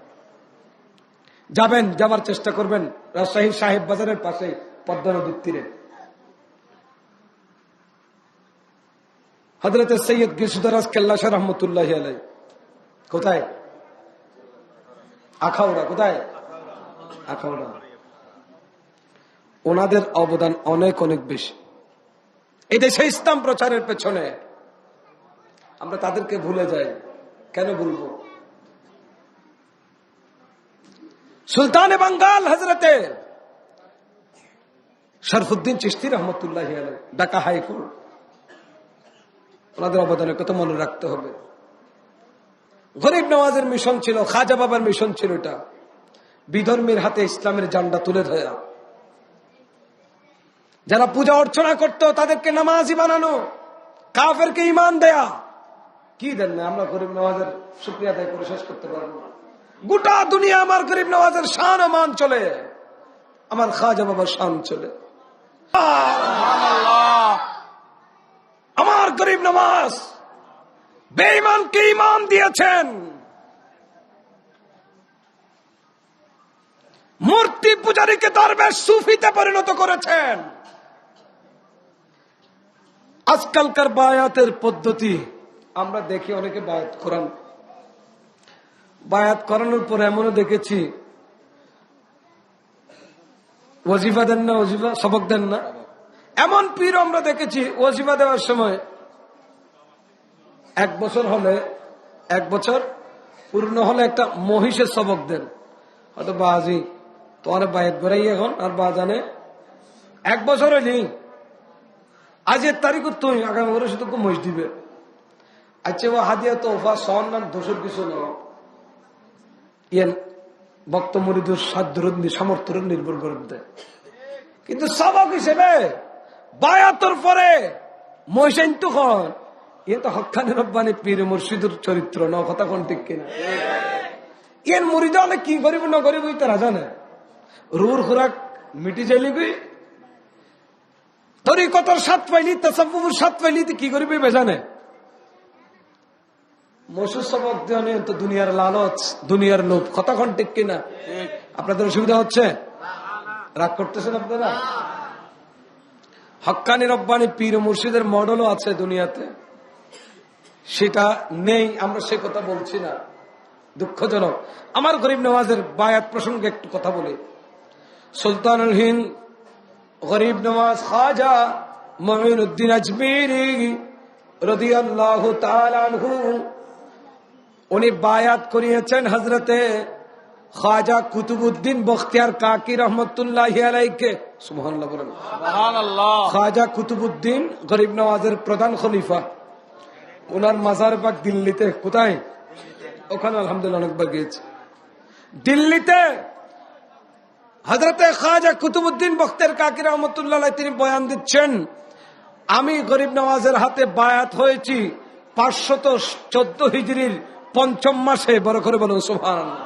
যাবেন, যাবার চেষ্টা করবেন। রাজশাহী সাহেব বাজারের পাশে পদ্মা নদীর তীরে। হযরত সৈয়দ গিসুদারাজ কেল্লা শাহ রহমতুল্লাহি আলাইহি কোথায়? আখাউড়া। কোথায়? আখাউড়া। ওনাদের অবদান অনেক অনেক বেশি এই দেশে ইসলাম প্রচারের পেছনে। আমরা তাদেরকে ভুলে যাই, কেন ভুলবো? সুলতানে বাঙ্গাল হযরতে শরফুদ্দিন চিশতি রহমতুল্লাহি আলাইহি, ঢাকা হাইকোর্ট, ওনাদের অবদানের কথা মনে রাখতে হবে। গরিব নওয়াজের মিশন ছিল, খাজা বাবার মিশন ছিল, এটা বিধর্মীর হাতে ইসলামের ঝান্ডা তুলে ধরা, যারা পূজা অর্চনা করত তাদেরকে নামাজি বানানো, কাফেরকে ঈমান দেয়া। কি দেন না, আমরা গরিব নওয়াজের শুকরিয়া আদায় করে শেষ করতে পারবো না। গোটা দুনিয়া আমার গরিব নওয়াজের শান ও মান চলে, আমার খাজা বাবার শান চলে। আমার গরিব নওয়াজ বেঈমানকে ঈমান দিয়েছেন, মূর্তি পূজারীকে দরবেশ সুফিতে পরিণত করেছেন। আজকালকার বায়াতের পদ্ধতি আমরা দেখি, অনেকে বায়াত করান, বায়াত করানোর পর এমনও দেখেছি ওয়াজিফা দেন না, ওয়াজিফা সবক দেন না। এমন পীর আমরা দেখেছি ওয়াজিফা দেওয়ার সময় 1 বছর হলে, 1 বছর পূর্ণ হলে একটা মহিষের সবক দেন। হয়তো বাজি তোমার বায়াত বেড়াই এখন, আর বা জানে 1 বছর হয়নি, আজের তারিখ তুই আগামী বছর শুধু মহিষ দিবে। আচ্ছা ও হাদিয়া তোফা সন নাম দোষের কিছু নয়, ইয়েন ভক্ত মুরিদুর সাধ্যর সামর্থ্যের নির্ভর করে দেয়। কিন্তু সবক হিসেবে বায়াতর পরে মহিষাইন তো খন, ইয়ে তো হক্কানি রব্বানি পীর মুর্শিদুর চরিত্র ন, কথা কোন ঠিক কিনা? ইয়েন মুরিদ অনেক কি করিব না করিব তারা জানে, রুর খুরাক মিটি যাইলি তরিকতর স্বাদ পাইলি, তাসাব্বুর স্বাদ পাইলি, কি করিবি বেজানে। মশুর সবক দেওয়া তো দুনিয়ার লালচ, দুনিয়ার লোভ, কথা কোন ঠিক কিনা? আপনাদের অসুবিধা হচ্ছে? রাগ করতেছেন আপনারা? হক্কানি রব্বানি পীর মুর্শিদের মডেলও আছে দুনিয়াতে, সেটা নেই, আমরা সে কথা বলছি না, দুঃখজনক। আমার গরিব নওয়াজের বায়াত প্রসঙ্গে একটু কথা বলি। সুলতানুল হিন্দ গরিব নওয়াজ খাজা মুঈনুদ্দিন আজমিরি রাদিয়াল্লাহু তাআলা আনহু, উনি বায়াত করিয়েছেন হযরতে খাজা কুতুবউদ্দিন বখতিয়ার কাকি রহমতুল্লাহি আলাইহিকে। সুবহানাল্লাহ বলেন। সুবহানাল্লাহ। খাজা কুতুবউদ্দিন গরিব নওয়াজের প্রধান খলিফা, ওনার মাজার পাক দিল্লিতে। কোথায়? ওখানে আলহামদুলিল্লাহ অনেকবার গিয়েছি। দিল্লিতে হযরতে খাজা কুতুবউদ্দিন বখতিয়ার কাকি রহমতুল্লাহ আলাইহি তিনি বয়ান দিচ্ছেন, আমি গরিব নওয়াজের হাতে বায়াত হয়েছি 514 হিজরির 5ম মাসে। বড় করে বলুন সুবহানাল্লাহ।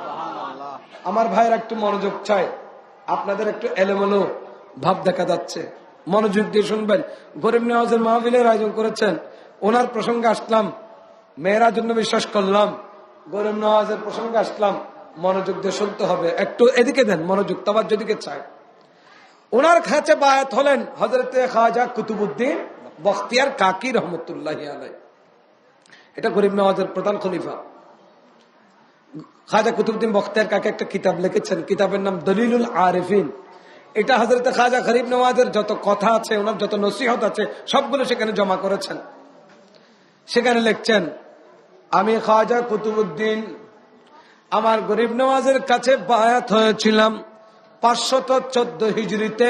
আমার ভাইয়ের একটু মনোযোগ চাই, আপনাদের একটু এলোমেলো ভাব দেখা যাচ্ছে, মনোযোগ দিয়ে শুনবেন। গরিব নওয়াজের মাহফিলের আয়োজন করেছেন, ওনার প্রসঙ্গে আসলাম, মেয়েরা জন্য বিশ্বাস করলাম, গরিব নওয়াজের প্রসঙ্গে আসলাম, মনোযোগ দিয়ে শুনতে হবে। একটু এদিকে দেন মনোযোগ, তবার যেদিকে চাই। ওনার কাছে বায়াত হলেন হযরতে খাজা কুতুবউদ্দিন বখতিয়ার কাকি রহমতুল্লাহি আলাইহি, এটা গরিব নওয়াজের প্রধান খলিফা। খাজা কুতুবউদ্দিন বখতিয়ার কাকি একটা কিতাব লিখেছেন, কিতাবের নাম দলিলুল আরিফিন। এটা হযরতে খাজা গরিব নওয়াজের যত কথা আছে, ওনার যত নসিহত আছে, সবগুলো সেখানে জমা করেছেন। সেখানে লিখছেন, আমি খাজা কুতুবউদ্দিন আমার গরিব নওয়াজের কাছে বায়াত হয়েছিলাম 514 হিজরিতে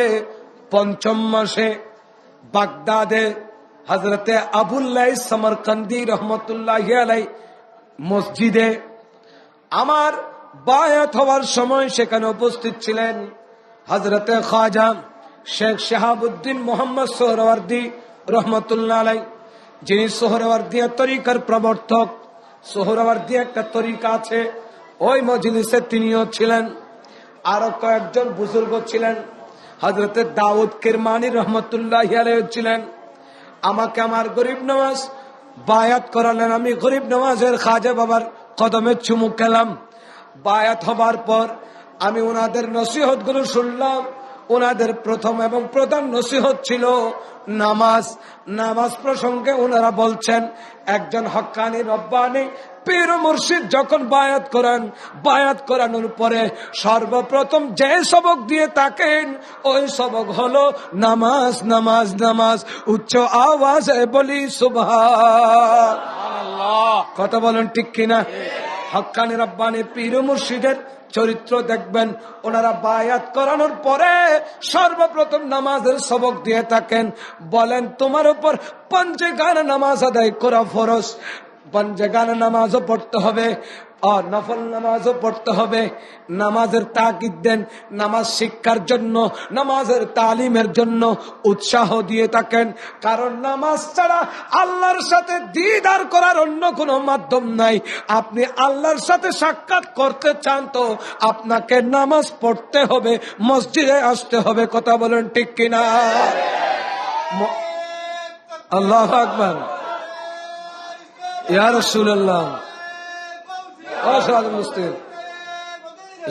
5ম মাসে বাগদাদে হযরতে আবুল্লাহ সমরকন্দি রহমতুল্লাহি আলাইহি মসজিদে। আমার বায়াত হওয়ার সময় সেখানে উপস্থিত ছিলেন হযরতে খাজা শেখ শাহাবুদ্দিন মোহাম্মদ সোহরাওয়ার্দী রহমতুল্লাহ আলাইহি, যিনি সোহরাওয়ার্দিয়া তরিকার প্রবর্তক। সোহরাওয়ার্দী একটা তরিকা আছে, ওই মজলিসে তিনিও ছিলেন। আরো কয়েকজন বুজুর্গ ছিলেন, হযরতে দাউদ কিরমানি রহমতুল্লাহি আলাইহি ছিলেন। আমাকে আমার গরিব নওয়াজ বায়াত করালেন, আমি গরিব নওয়াজের খাজা বাবার কদমে চুমু খেলাম। বায়াত হবার পর আমি ওনাদের নসিহত গুলো শুনলাম, ওনাদের প্রথম এবং প্রধান নসিহত ছিল নামাজ। নামাজ প্রসঙ্গে ওনারা বলছেন, একজন হক্কানি রব্বানি পীর মুর্শিদ যখন বায়াত করেন, বায়াত করানোর পরে সর্বপ্রথম যে সবক দিয়ে থাকেন ওই সবক হলো নামাজ, নামাজ, নামাজ। উচ্চ আওয়াজে বলি সুবহানাল্লাহ। কথা বলেন ঠিক কিনা? হক্কানি রব্বানি পীর মুর্শিদের চরিত্র দেখবেন, ওনারা বায়াত করানোর পরে সর্বপ্রথম নামাজের সবক দিয়ে থাকেন। বলেন, তোমার উপর পঞ্চেগান নামাজ আদায় করা ফরজ, পঞ্চেগান নামাজও পড়তে হবে আর নফল নামাজও পড়তে হবে। নামাজের তাকিদ দেন, নামাজ শিক্ষার জন্য, নামাজের তালিমের জন্য উৎসাহ দিয়ে থাকেন। কারণ নামাজ ছাড়া আল্লাহর সাথে দিদার করার অন্য কোনো মাধ্যম নাই। আপনি আল্লাহর সাথে সাক্ষাৎ করতে চান তো আপনাকে নামাজ পড়তে হবে, মসজিদে আসতে হবে। কথা বলেন ঠিক কিনা? আল্লাহু আকবার, ইয়া রাসূলুল্লাহ,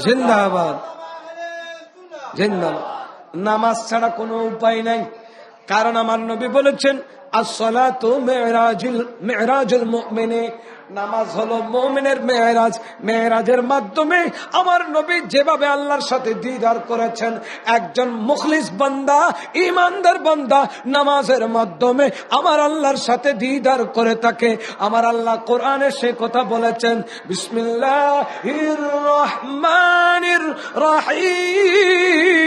জিন্দাবাদ, জিন্দাবাদ। নামাজ ছাড়া কোনো উপায় নাই। কারণ আমার নবী বলেছেন, আসসালাতু মিরাজুল মুমিন, নামাজ হলো মুমিনের মেরাজ। মেরাজের মাধ্যমে আমার নবী যেভাবে আল্লাহর সাথে দিদার করেছেন, একজন মুখলিস বান্দা, ঈমানদার বান্দা নামাজের মাধ্যমে আমার আল্লাহর সাথে দিদার করে থাকে। আমার আল্লাহ কোরআনে সে কথা বলেছেন, বিসমিল্লাহির রহমানির রহিম,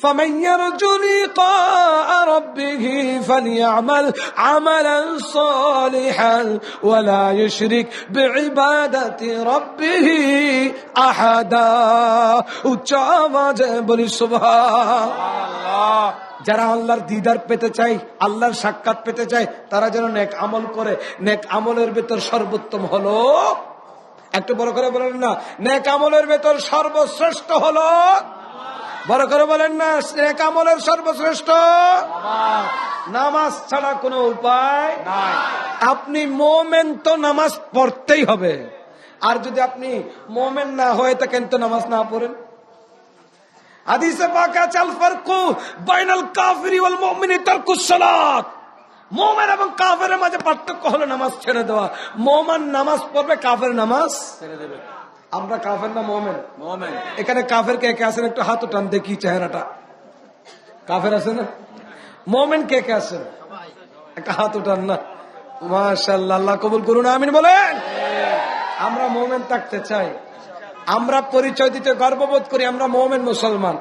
فمن يرجو لقاء ربه فليعمل عملا صالحا ولا يشرك بعبادة ربه أحدا। উচ্চ আওয়াজে বলি সুবহানাল্লাহ। যারা আল্লাহর দিদার পেতে চায়, আল্লাহর সাক্ষাৎ পেতে চায়, তারা যেন নেক আমল করে। নেক আমলের ভেতর সর্বোত্তম হলো, একটু বড় করে বলেন না, নেক আমলের ভেতর সর্বশ্রেষ্ঠ হলো, বড় করে বলেন না, নেক আমলের সর্বশ্রেষ্ঠ নামাজ ছাড়া কোনো উপায় নাই। আপনি মোমেন তো নামাজ পড়তেই হবে। আর যদি আপনি মোমেন না হয়ে থাকেন তো নামাজ না পড়েন। হাদিসে পাক আছে, আল ফারকু বাইনাল কাফিরি ওয়াল মুমিনি তারকুস সালাত। মোমেন এবং কাফেরের মাঝে পার্থক্য হলো নামাজ ছেড়ে দেওয়া। মোমেন নামাজ পড়বে, কাফের নামাজ ছেড়ে দেবে। আমরা কাফের না মোমেন? মোমেন। এখানে কাফের কে কে আছেন? একটু হাত উঠান দেখি চেহারাটা। কাফের আছে না? মোমেন কে কে আছেন? একটা হাত উঠান না। মাশাআল্লাহ, আল্লাহ কবুল করুন, আমিন বলেন। আমরা মোমেন থাকতে চাই। আমরা পরিচয় দিতে গর্ববোধ করি আমরা মোমেন মুসলমান।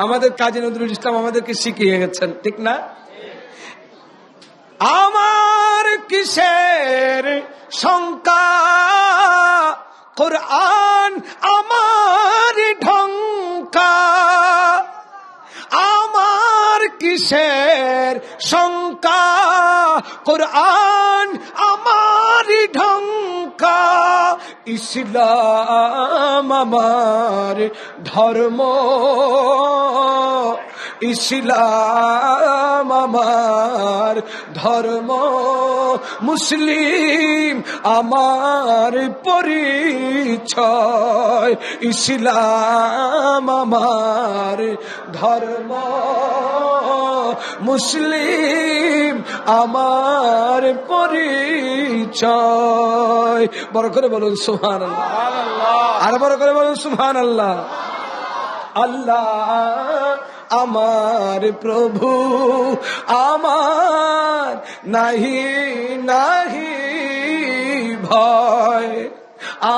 আমাদের কাজী নজরুল ইসলাম আমাদেরকে শিখিয়ে গেছেন, ঠিক না? আমার কিসের শঙ্কা, কুরআন আমার ঢঙ্কা। আমার কিসের শঙ্কা, কুরআন আমার ঢঙ্কা। ইসলাম আমার ধর্ম, ইসলাম আমার ধর্ম। মুসলিম আমার পরিচয়, ইসলাম আমার ধর্ম। মুসলিম আমার পরিচয়। বড় করে বলুন সুবহানাল্লাহ, আর বড় করে বলুন সুবহানাল্লাহ। আল্লাহ আমার প্রভু, আমার নাহি নাহি ভয়।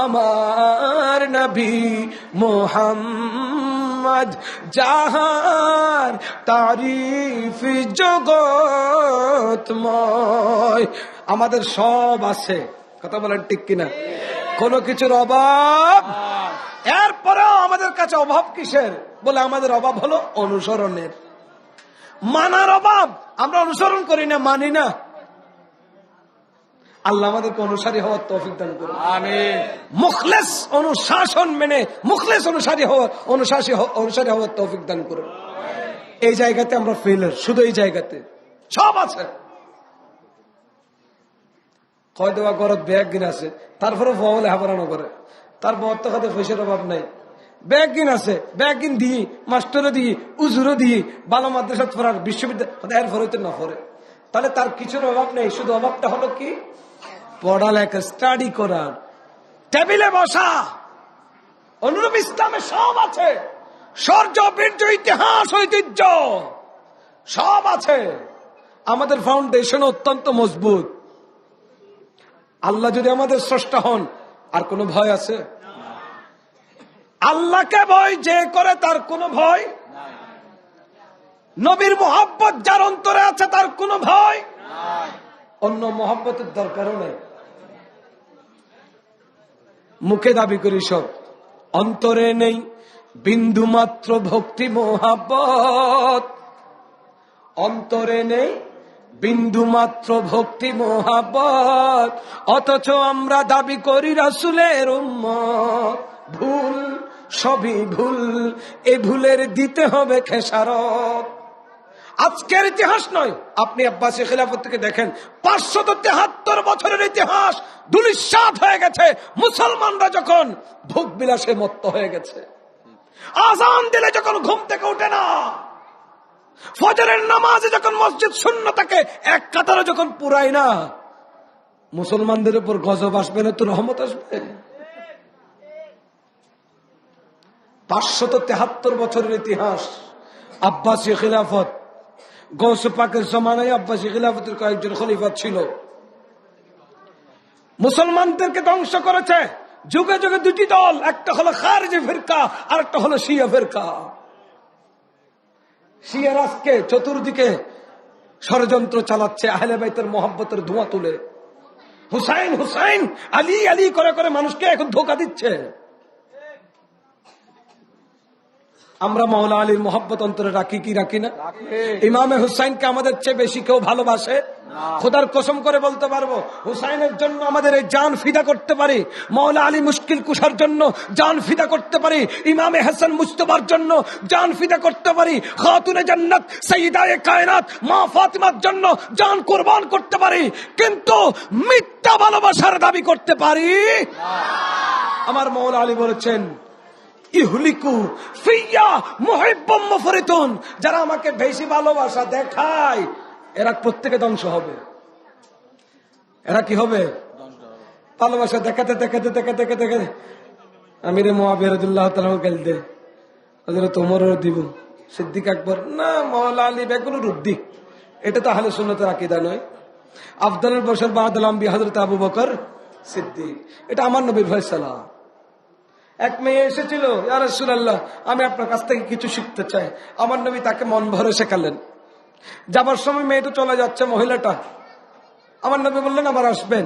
আমার নবী মুহাম্মদ জাহান তারিফ জগৎময়। আমাদের সব আছে, কথা বলেন ঠিক কিনা? কোনো কিছুর অভাব, এরপরেও আমাদের কাছে অভাব কিসের? বলে আমাদের অভাব হলো অনুসরণের, মানার অভাব। আমরা অনুসরণ করি না, মানি না। আল্লাহ আমাদেরকে অনুসারী হওয়ার তৌফিক দান করুন, আমিন। মুখলেস অনুশাসন মেনে মুখলেস অনুসারী হওয়ার তৌফিক দান করুন। এই জায়গাতে আমরা ফেলার, শুধু এই জায়গাতে সব আছে। কয় দেওয়া গরত ব্যাগ গিন আছে, তারপরে বলে হাবারানো করে। তার বর্ত খাতে পয়সার অভাব নাই, ব্যাগিন আছে, ব্যাগিন দিয়ে মাস্টারও দিয়ে উজুরও দিয়ে ভালো মাদ্রাসা পড়ার বিশ্ববিদ্যালয় এর ফলে না পড়ে, তাহলে তার কিছুর অভাব নেই। শুধু অভাবটা হলো কি পড়ালেখা, স্টাডি করার, টেবিলে বসা। অনুরূপ ইসলামে সব আছে, শৌর্য, বীর্য, ইতিহাস, ঐতিহ্য সব আছে। আমাদের ফাউন্ডেশন অত্যন্ত মজবুত। আল্লাহ যদি আমাদের স্রষ্টা হন, আর কোনো ভয় আছে? আল্লাহকে ভয় যে করে তার কোনো ভয়, নবীর মোহাব্বত যার অন্তরে আছে তার কোনো ভয়, অন্য মোহাব্বতের দরকারও নেই। মুখে দাবি করি সব, অন্তরে নেই বিন্দু মাত্র ভক্তি মোহাব্বত, অন্তরে নেই বিন্দু মাত্র ভক্তি মোহাব্বত, অথচ আমরা দাবি করি রাসূলের উম্মত। ভুল, সবই ভুল, এ ভুলের দিতে হবে খেসারত। আজকের ইতিহাস নয়, আপনি আব্বাসী খিলাফত থেকে দেখেন 573 বছরের ইতিহাস ধূলিসাৎ হয়ে গেছে। মুসলমানরা যখন ভোগ বিলাসে মত্ত হয়ে গেছে, আজান দিলে যখন ঘুম থেকে উঠে না, ফজরের নামাজে যখন মসজিদ শূন্য থাকে, এক কাতারে যখন পুরাই না, মুসলমানদের উপর গজব আসবে না তো রহমত আসবে? 573 বছরের ইতিহাস আব্বাসী খিলাফত। গৌসে পাকের জমানায় আব্বাসী খিলাফতের কয়েকজন খলিফা ছিল, মুসলমানদেরকে ধ্বংস করেছে। যুগে যুগে দুটি দল, একটা হলো খারিজি ফিরকা আর একটা হলো শিয়া ফিরকা। শিয়ার আজকে চতুর্দিকে ষড়যন্ত্র চালাচ্ছে, আহলে বাইতের মোহাব্বতের ধোঁয়া তুলে হুসাইন হুসাইন, আলী আলী করে করে মানুষকে এখন ধোঁকা দিচ্ছে। আমরা মাওলা আলীর মোহাব্বত অন্তরে রাখি কি রাখি না? ইমামে হুসাইনকে আমাদের চেয়ে বেশি কেউ ভালোবাসে? খোদার কসম করে বলতে পারবো, হুসাইনের জন্য আমাদের এই জান ফিদা করতে পারি, মাওলা আলী মুশকিল কুশার জন্য জান ফিদা করতে পারি, ইমামে হাসান মুজতবার জন্য জান ফিদা করতে পারি, খাতুনে জান্নাত সাইয়্যিদায়ে কায়নাত মা ফাতিমার জন্য জান কুরবান করতে পারি, কিন্তু মিথ্যা ভালোবাসার দাবি করতে পারি না। আমার মাওলা আলী বলেছেন, ইহলিকু ফিয়া মুহিব্বুম মুফরিতুন, যারা আমাকে বেশি ভালোবাসা দেখায় এরা প্রত্যেকে ধ্বংস হবে। এরা কি হবে? ভালোবাসা দেখাতে দেখাতে দেখাতে দেখাতে আমিরে মুআবিয়া রাদিয়াল্লাহু তাআলা গেলদে হযরত ওমরও দিব, সিদ্দিক আকবর না, মাওলা আলী বেগুন রুদ্দি। এটা তো আহলে সুন্নাতের আকীদা নয়। আফদালুল বশর বা'দাল আম্বিয়া হযরত আবু বকর সিদ্দিক, এটা আমার নবীর ফয়সালা। এক মেয়ে এসেছিল, ইয়া রাসূলুল্লাহ আমি আপনার কাছ থেকে কিছু শিখতে চাই। আমার নবী তাকে মন ভরে শেখালেন। যাবার সময় মেয়েটা চলে যাচ্ছে, মহিলাটা, আমার নবী বললেন আবার আসবেন।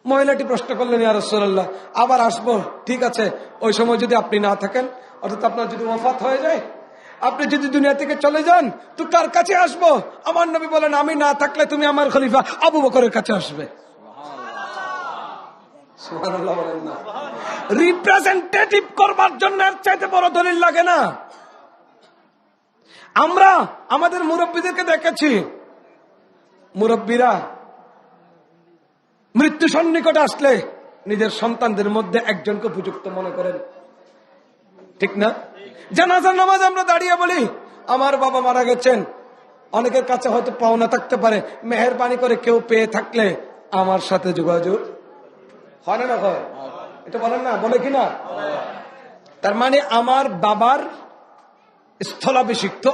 মহিলাটি প্রশ্ন করলেন, ইয়া রাসূলুল্লাহ আবার আসবো, ঠিক আছে, ওই সময় যদি আপনি না থাকেন, অর্থাৎ আপনার যদি ওয়াফাত হয়ে যায়, আপনি যদি দুনিয়া থেকে চলে যান, তো কার কাছে আসবো? আমার নবী বলেন, আমি না থাকলে তুমি আমার খলিফা আবু বকরের কাছে আসবে। সুবহানাল্লাহ বলেন না? রিপ্রেজেন্টেটিভ করবার জন্য এর চাইতে বড় দলিল লাগে না? আমরা আমাদের মুরব্বীদেরকে দেখেছি, মুরব্বীরা মৃত্যু সন্নিকটে আসলে নিজের সন্তানদের মধ্যে একজনকে উপযুক্ত মনে করেন, ঠিক না? জানাজার নামাজ আমরা দাঁড়িয়ে বলি, আমার বাবা মারা গেছেন, অনেকের কাছে হয়তো পাওনা থাকতে পারে, মেহেরবানি করে কেউ পেয়ে থাকলে আমার সাথে যোগাযোগ হয় না? হয়, এটা বলেন না, বলে কিনা? তার মানে আমার বাবার স্থলাভিষিক্ত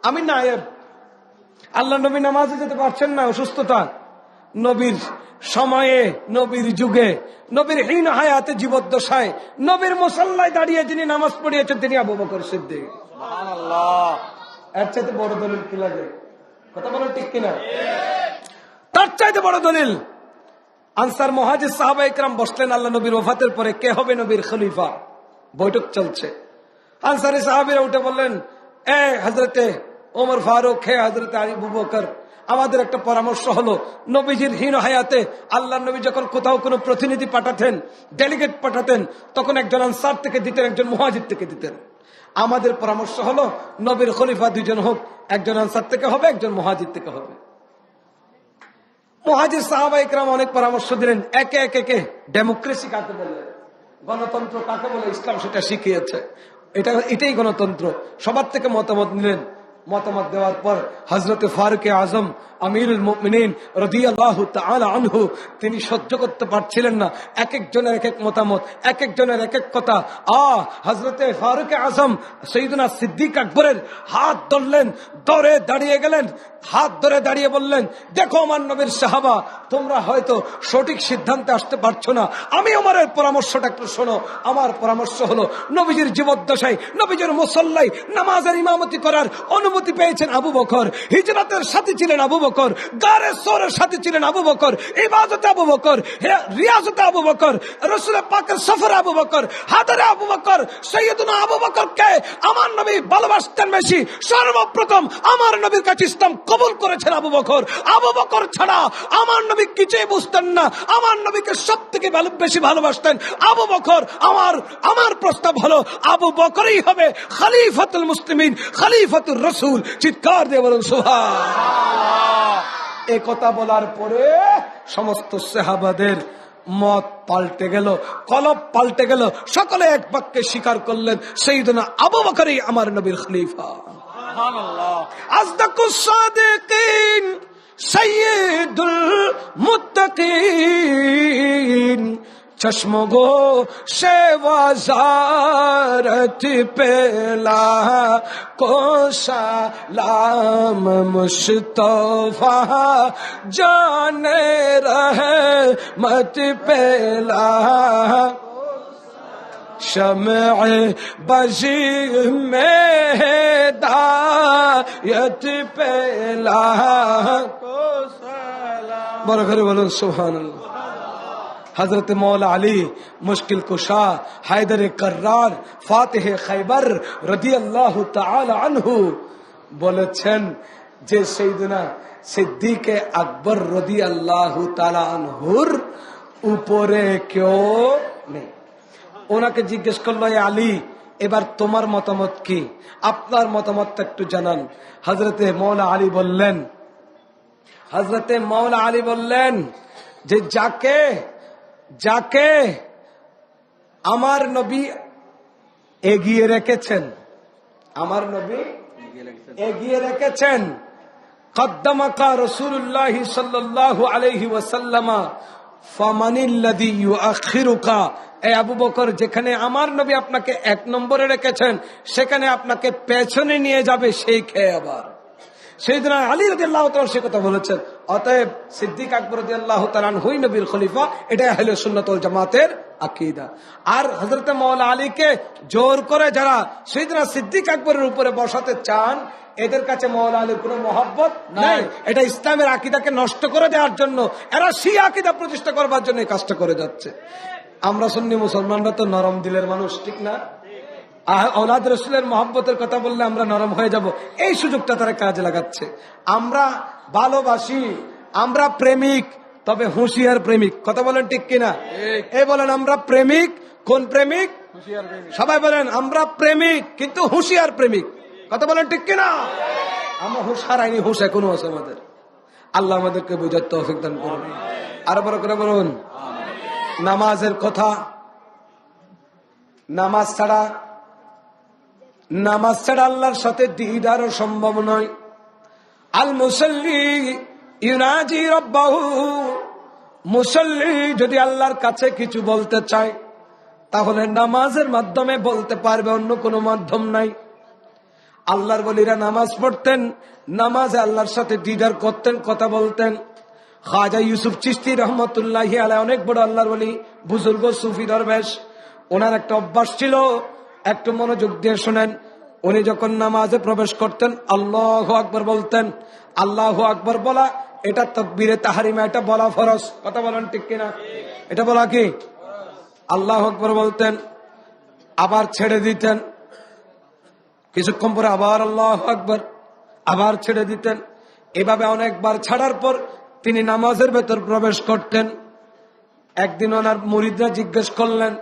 আমি নায়েব। আল্লাহ নবী নামাজে যেতে পারছেন না, অসুস্থতা। নবীর সময়ে, নবীর যুগে, নবীর হীন হায়াতে, জীবদ্দশায় নবীর মুসাল্লায় দাঁড়িয়ে যিনি নামাজ পড়িয়েছেন তিনি আবু বকর সিদ্দিক। সুবহানাল্লাহ। এর চাইতে বড় দলিল কি লাগে? কথা বলেন ঠিক কিনা? তার চাইতে বড় দলিল, আনসার মুহাজির সাহাবা ইকরাম বসলেন আল্লাহ নবীর ওফাতের পরে, কে হবে নবীর খলিফা? বৈঠক চলছে। আনসারি সাহাবীরা উঠে বললেন, এ হযরতে ওমর ফারুক, হে হযরতে আবু বকর, আমাদের একটা পরামর্শ হলো, নবীজির হীন হায়াতে আল্লাহ নবী যখন কোথাও কোনো প্রতিনিধি পাঠাতেন, ডেলিগেট পাঠাতেন, তখন একজন আনসার থেকে দিতেন, একজন মুহাজির থেকে দিতেন। আমাদের পরামর্শ হলো নবীর খলিফা দুইজন হোক, একজন আনসার থেকে হবে, একজন মুহাজির থেকে হবে। মুহাজির সাহাবা ইকরাম অনেক পরামর্শ দিলেন, একে একে ডেমোক্রেসি কাকে বলে, গণতন্ত্র কাকে বলে ইসলাম সেটা শিখিয়েছে। এটাই গণতন্ত্র। সবার থেকে মতামত নিলেন। মতামত দেওয়ার পর হযরতে ফারুক আজম আমিরুল মুমিনিন রাদিয়াল্লাহু তাআলা আনহু তিনি সহ্য করতে পারছিলেন না। এক একজনের এক এক মতামত, এক একজনের এক এক কথা। হযরতে ফারুক আজম সাইয়েদনা সিদ্দিক আকবরের হাত ধরলেন, ধরে দাঁড়িয়ে গেলেন, হাত ধরে দাঁড়িয়ে বললেন, দেখো আমার নবীর সাহাবা, তোমরা হয়তো সঠিক সিদ্ধান্তে আসতে পারছো না, আমি ওমরের পরামর্শটা একটু শোনো। আমার পরামর্শ হলো, নবীজির জীবদ্দশায় নবীজির মুসল্লায় নামাজের ইমামতি করার অনুমতি পেয়েছেন আবু বকর, হিজরতের সাথী ছিলেন আবু বকর, গারে সরের সাথী ছিলেন আবু বকর, ইবাদতে আবু বকর, রিয়াজতে আবু বকর, রাসূল পাকের সফরে আবু বকর, হাদরে আবু বকর। সাইয়েদনা আবু বকরকে আমার নবী ভালোবাসতেন বেশি। সর্বপ্রথম আমার নবীর কাছে ইসলাম কবুল করেছেন আবু বকর। আবু বকর ছাড়া আমার নবী কিছুই বুঝতেন না। আমার নবীকে সব থেকে বেশি ভালোবাসতেন আবু বকর। আমার প্রস্তাব হলো, আবু বকরই হবে খলিফাতুল মুসলিমিন, খলিফাতুর রাসূল। চিৎকার দিয়ে বলুন সুবহানাল্লাহ। এই কথা বলার পরে সমস্ত সাহাবাদের মত পাল্টে গেল, কলব পাল্টে গেল। সকলে এক বাক্যে স্বীকার করলেন, সাইয়েদনা আবু বকরই আমার নবীর খলিফা। আসদাকুস সাদিকিন সাইয়্যিদুল মুত্তাকিন, চশমো গো শেওয়াজারত পেলা को सलाम मुस्तफा जाने रहमत पेला शम्अ बज़ी में हिदायत पेला को सलाम। बरकत बोलो सुभान अल्लाह। हजरत मौला अली मुश्किल कुशा हैदर कर्रार फातिह खैबर রাদিয়াল্লাহু তাআলা আনহু বলেছেন যে সাইয়েদনা সিদ্দিক আকবর রাদিয়াল্লাহু তাআলা আনহুর উপরে কেউ নেই। ওনাকে জিজ্ঞেস করলো, আলী এবার তোমার মতামত কি, আপনার মতামতটা একটু জানান। হযরতে মৌলা আলী বললেন যে যাকে আমার নবী এগিয়ে রেখেছেন, আমার নবী এগিয়ে রেখেছেন, কদ্দামাকা রাসূলুল্লাহ সাল্লাল্লাহু আলাইহি ওয়াসাল্লাম ফামানিল্লাযী ইউআখিরুকা। এ আবু বকর, যেখানে আমার নবী আপনাকে এক নম্বরে রেখেছেন সেখানে আপনাকে পেছনে নিয়ে যাবে সেই খেয়ে। আবার সাইয়েদনা আলী রাদিয়াল্লাহু তাআলা সে কথা বলেছেন। অতএব সিদ্দিক আকবর রাদিয়াল্লাহু তাআলা আনহুই নবীর খলিফা। এটা আহলে সুন্নাত ওয়াল জামাতের আকীদা। আর হযরত মাওলা আলীকে জোর করে যারা সাইয়েদনা সিদ্দিক আকবরের উপরে বসাতে চান, এদের কাছে মাওলা আলীর কোনো মহব্বত নাই। এটা ইসলামের আকীদাকে নষ্ট করে দেওয়ার জন্য, এরা শিয়া আকীদা প্রতিষ্ঠা করবার জন্য এই কাজটা করে যাচ্ছে। আমরা সুন্নি মুসলমানরা তো নরম দিলের মানুষ, ঠিক না? আওলাদ রাসূলের মহব্বতের কথা বললে আমরা নরম হয়ে যাব, এই সুযোগটা তারা কাজে লাগাচ্ছে। আমরা ভালোবাসি, আমরা প্রেমিক, তবে হুঁশিয়ার প্রেমিক। কথা বলেন ঠিক কিনা? এই বলেন আমরা প্রেমিক। কোন প্রেমিক? সবাই বলেন আমরা প্রেমিক, কিন্তু হুঁশিয়ার প্রেমিক। কথা বলেন ঠিক কিনা? আমরা হুঁশ হারাইনি, হুঁশ এখনো আছে আমাদের। আল্লাহ আমাদেরকে বুঝার তৌফিক দান করুন। আরো বড় করে বলুন নামাজের কথা। নামাজ ছাড়া আল্লাহর সাথে দিদারও সম্ভব নয়। আল মুসাল্লি ইউনাজি রাব্বাহু। মুসাল্লি যদি আল্লাহর কাছে কিছু বলতে চায় তাহলে নামাজের মাধ্যমে বলতে পারবে, অন্য কোনো মাধ্যম নাই। আল্লাহর ওলিরা নামাজ পড়তেন, নামাজে আল্লাহর সাথে দিদার করতেন, কথা বলতেন। খাজা ইউসুফ চিশতি রহমতুল্লাহি আলাইহি অনেক বড় আল্লাহর ওলি, বুজুর্গ সুফি দরবেশ। ওনার একটা অভ্যাস ছিল, একটু মনোযোগ দিয়ে শুনেন। উনি যখন নামাজে প্রবেশ করতেন আল্লাহু আকবার বলতেন। আল্লাহু আকবার বলা এটা তাকবীরে তাহরিমা, এটা বলা ফরজ। কথা বলেন ঠিক কিনা? এটা বলা কি? আল্লাহু আকবার বলতেন, আবার ছেড়ে দিতেন, কিছুক্ষণ পরে আবার আল্লাহু আকবার, আবার ছেড়ে দিতেন। এভাবে অনেকবার ছাড়ার পর তিনি নামাজের ভেতর প্রবেশ করতেন। একদিন ওনার মুরিদরা জিজ্ঞেস করলেন,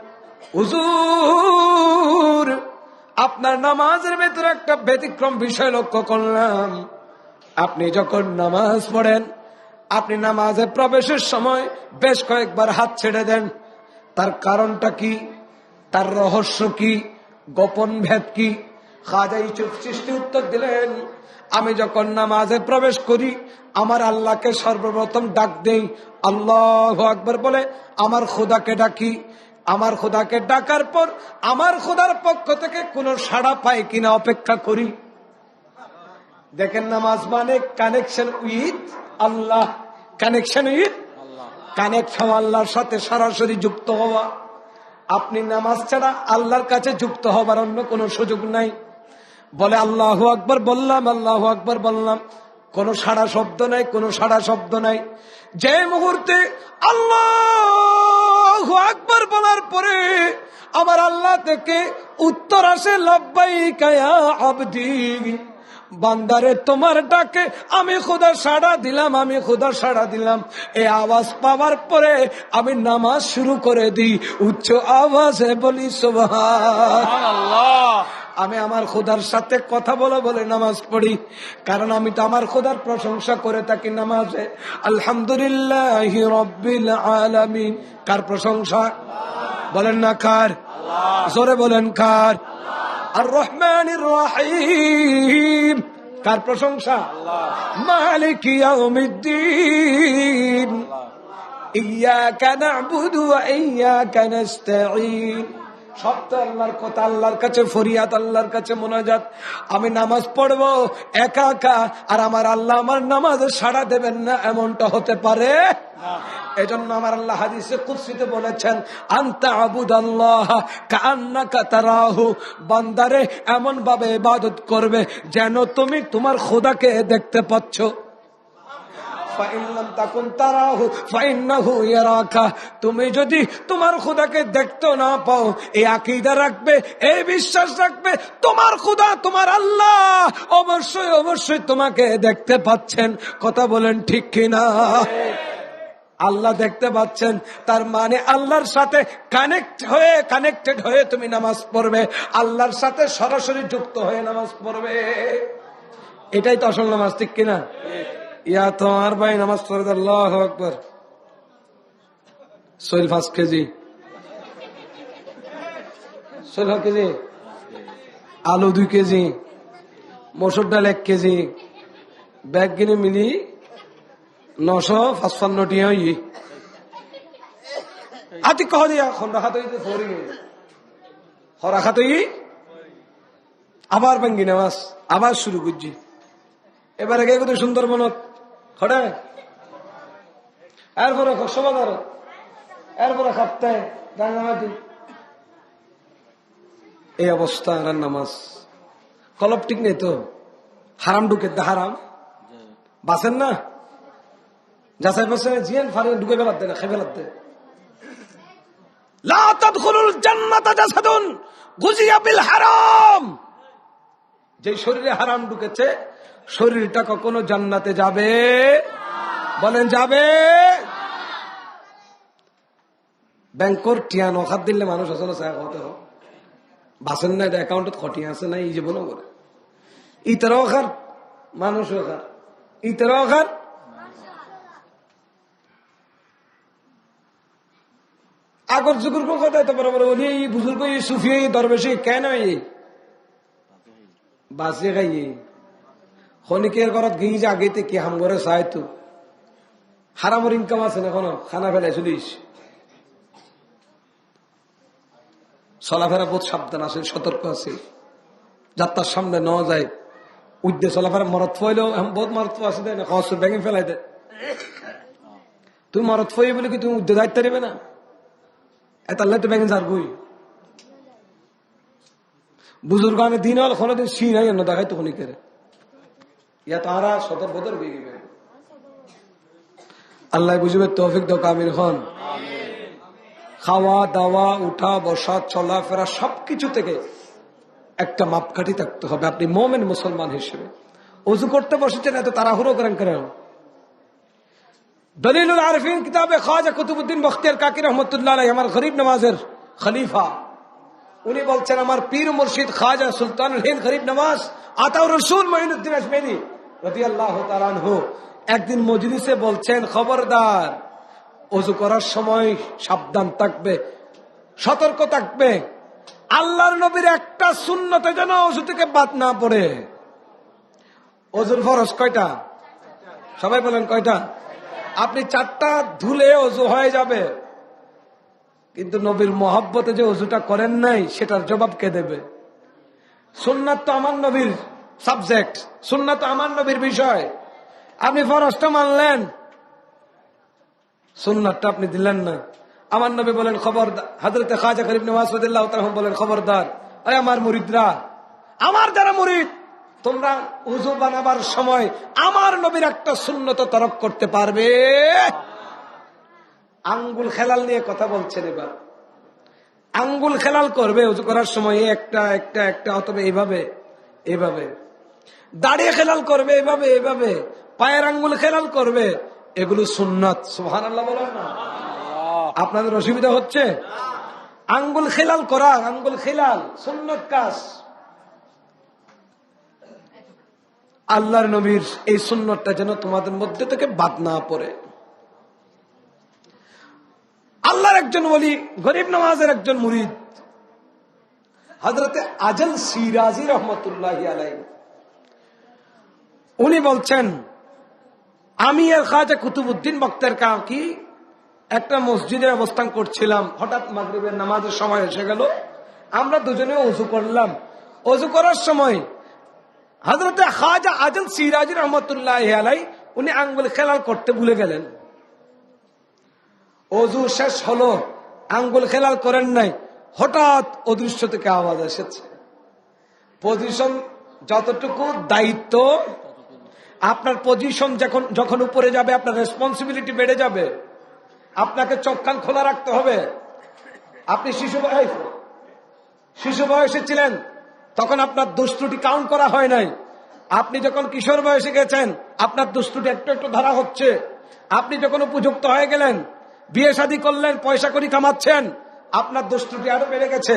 হুজুর আপনার নামাজের ভেতরে একটা ব্যতিক্রম বিষয় লক্ষ্য করলাম। আপনি যখন নামাজ পড়েন, আপনি নামাজে প্রবেশের সময় বেশ কয়েকবার হাত ছেড়ে দেন, তার কারণটা কি? তার রহস্য কি, গোপন ভেদ কি? খাজা ইউসুফ চিশতি উত্তর দিলেন, আমি যখন নামাজে প্রবেশ করি আমার আল্লাহকে সর্বপ্রথম ডাক দেই, আল্লাহু আকবার বলে আমার খোদাকে ডাকি। আমার খোদাকে ডাকার পর আমার খোদার পক্ষ থেকে কোনো সাড়া পাই কিনা অপেক্ষা করি। দেখেন, নামাজ মানে connection with Allah, connection with connect হওয়া, আল্লাহর সাথে সরাসরি যুক্ত হওয়া। আপনি নামাজ ছাড়া আল্লাহর কাছে যুক্ত হবার অন্য কোনো সুযোগ নাই। বলে আল্লাহু আকবার বললাম, আল্লাহু আকবার বললাম, কোনো সাড়া শব্দ নাই, কোনো সাড়া শব্দ নাই। যে মুহূর্তে আল্লাহু আকবার বলার পরে আমার আল্লাহ থেকে উত্তর আসে, লব্বাইকা ইয়া আবদি, বান্দারে তোমার ডাকে আমি খোদা সাড়া দিলাম, আমি খোদা সাড়া দিলাম। এই আওয়াজ পাওয়ার পরে আমি নামাজ শুরু করে দিই, উচ্চ আওয়াজে বলি সুবহানাল্লাহ। আমি আমার খোদার সাথে কথা বলে বলে নামাজ পড়ি, কারণ আমি তো আমার খোদার প্রশংসা করে থাকি নামাজে। আলহামদুলিল্লাহি রাব্বিল আলামিন। কার প্রশংসা? বলেন না কার? জোরে বলেন কার? আর রহমানির রহিম। কার প্রশংসা? মালিকি ইয়াউমিদ্দিন। ইয়াকা না'বুদু ওয়া ইয়াকা নাস্তাঈন। সব তো আল্লাহর কথা, আল্লাহর কাছে ফরিয়াদ, আল্লাহর কাছে মোনাজাত। আমি নামাজ পড়বো একা একা, আর আমার আল্লাহ আমার নামাজে সাড়া দেবেন না, এমনটা হতে পারে না। এজন্য আমার আল্লাহ হাদিসে কুদসিতে বলেছেন, আনতা আবুদাল্লাহ কাআন্নাকা তারাহু, বান্দারে এমন ভাবে ইবাদত করবে যেন তুমি তোমার খোদাকে দেখতে পাচ্ছ। তুমি যদি তোমার খোদাকে দেখতে না পাও, এই আকীদা রাখবে, এই বিশ্বাস রাখবে, তোমার খোদা তোমার আল্লাহ অবশ্যই অবশ্যই তোমাকে দেখতে পাচ্ছেন। কথা বলেন ঠিক কিনা? আল্লাহ দেখতে পাচ্ছেন, তার মানে আল্লাহর সাথে কানেক্টেড হয়ে তুমি নামাজ পড়বে, আল্লাহর সাথে সরাসরি যুক্ত হয়ে নামাজ পড়বে। এটাই তো আসল নামাজ, ঠিক কিনা? ইয়া তো আর ভাই নামাজ পড়ে, আল্লাহু আকবার। সোহেল 5 কেজি, সোহেল 1 কেজি, আলু 2 কেজি, মসুর ডাল 1 কেজি, ব্যাগ কিনে মিলি 955 টিয়া হই। আতি কহ দিয়া খন্ডা খাত হইতে ফরি হরা খাত হই। আবার ভাঙ্গি নামাজ আবার শুরু করছি। এবারে গে কত সুন্দরবনত খড়ে, এরপরে কক্সবাজার, এরপরে খাপতে রাঙ্গামাটি। এই অবস্থা আর নামাজ কলপ ঠিক নেই তো। হারাম ঢুকে দা, হারাম বাসেন না, যাচাই বাসে জিয়ান ফারে ঢুকে ফেলাতে না, খেয়ে ফেলাতে। লা তাদখুলুল জান্নাতা জাসাদুন গুজিয়া বিল হারাম। যে শরীরে হারাম ঢুকেছে, শরীরটা কখনো জান্নাতে যাবে? বলেন যাবে? ব্যাংকর টিয়া নখাত দিলে মানুষ আসলে হতে হোক বাসেন না, অ্যাকাউন্টত খটিয়া আছে না, এই জীবনও করে ইতারাও খার মানুষও খার, ইতারাও খার। আগর যুগের কথা এত বড় বড় বলি, এই বুজুর্গ, এই সুফি, এই দরবেশি কেন বাঁচিয়ে খাইয়ে খনিকের ঘরত গিয়ে যে আগেতে কি হাম করে চাই তো হারামর ইনকাম আছে না, কোনো খানা ফেলাই চলিস। চলাফেরা বহুত সাবধান আছে, সতর্ক আছে, যাত্রার সামনে ন যায় উদ্দে চলাফেরা। মরত ফইলেও বহুত মরত আছে, দেয় না খরচ ব্যাঙে ফেলাই দেয়। তুমি মরত ফই বলে কি তুমি উদ্দে দায়িত্ব নেবে না? এতাল্লাই তো ব্যাঙে যার বই বুজুর্গ আমি দিন হল কোনোদিন সি নাই অন্য দেখাই তো খনিকের ইয়া তাহারা সতর্ক হয়ে গেবে। আল্লাহ বুঝবে তৌফিক দাও কামিল হন। খাওয়া দাওয়া, উঠা বসা, চলাফেরা সবকিছু থেকে একটা মাপকাঠি থাকতে হবে। আপনি মোমেন মুসলমান হিসেবে ওযু করতে বসেছেন, এত তাড়াহুড়ো করেন কেন? দলিলুল আরিফিন কিতাবে খাজা কুতুবউদ্দিন বখতিয়ার কাকি রহমতুল্লাহ আলাইহি, আমার গরিব নওয়াজের খলিফা, উনি বলছেন আমার পীর মুর্শিদ খাজা সুলতানুল হিন্দ গরিব নওয়াজ আতাউর রসুল মঈনুদ্দিন আজমেরি রাদিয়াল্লাহু তাআলা আনহু একদিন মজলিসে বলছেন, খবরদার ওযু করার সময় সাবধান থাকবে, সতর্ক থাকবে, আল্লাহর নবীর একটা সুন্নতে যেন অজু থেকে বাদ না পড়ে। অজুর ফরজ কয়টা? সবাই বলেন কয়টা? আপনি 4টা ধুলে অজু হয়ে যাবে, কিন্তু নবীর মহব্বতে যে অজুটা করেন নাই সেটার জবাব কে দেবে? সুন্নাত তো আমার নবীর সাবজেক্ট, সুন্নাত তো আমার নবীর বিষয়। আপনি ফরজটা মানলেন, সুন্নাতটা আপনি দিলেন না। আমার নবী বলেন খবরদার, হযরতে খাজা গরিব নওয়াজ রাদিয়াল্লাহু তাআলা বলেন খবরদার, আরে আমার মুরিদরা, আমার যারা মুরিদ, তোমরা উযু বানাবার সময় আমার নবীর একটা সুন্নত তরক করতে পারবে? আঙ্গুল খেলাল নিয়ে কথা বলছেন। এবার আঙ্গুল খেলাল করবে উযু করার সময়, একটা একটা একটা, অথবা এইভাবে এইভাবে, দাঁড়িয়ে খেলাল করবে এইভাবে এইভাবে, পায়ের আঙ্গুল খেলাল করবে, এগুলো সুন্নাত। সুবহানাল্লাহ বলেন না? আপনাদের অসুবিধা হচ্ছে? আঙ্গুল খেলাল করা, আঙ্গুল খেলাল সুন্নাত কাজ। আল্লাহর নবীর এই সুন্নতটা যেন তোমাদের মধ্যে থেকে বাদ না পড়ে। আল্লাহর একজন ওলি, গরিব নওয়াজের একজন মুরিদ, হযরতে আজল সিরাজি রহমতুল্লাহি আলাইহি, উনি বলছেন, আমি আর খাজা কুতুবউদ্দিন বখতিয়ারকাকি একটা মসজিদে অবস্থান করছিলাম, হঠাৎ মাগরিবের নামাজের সময় এসে গেল, আমরা দুজনে ওযু করলাম। ওযু করার সময় হযরতে খাজা আজল সিরাজি রহমতুল্লাহি আলাইহি উনি আঙ্গুল খেলাল করতে ভুলে গেলেন। ওযু শেষ হলো, আঙ্গুল খেলাল করেন নাই, হঠাৎ অদৃশ্য থেকে আওয়াজ এসেছে। পজিশন যতটুকু দায়িত্ব, আপনার পজিশন যখন উপরে যাবে আপনার রেসপন্সিবিলিটি বেড়ে যাবে, আপনাকে চোখ কান খোলা রাখতে হবে। আপনি শিশু বয়সে ছিলেন, তখন আপনার দুষ্টুটি কাউন্ট করা হয় নাই। আপনি যখন কিশোর বয়সে গেছেন, আপনার দুষ্টুটি একটু একটু ধরা হচ্ছে। আপনি যখন উপযুক্ত হয়ে গেলেন, বিয়ে শাদী করলেন, পয়সা করি কামাচ্ছেন, আপনার দুষ্টুটি আরো বেড়ে গেছে।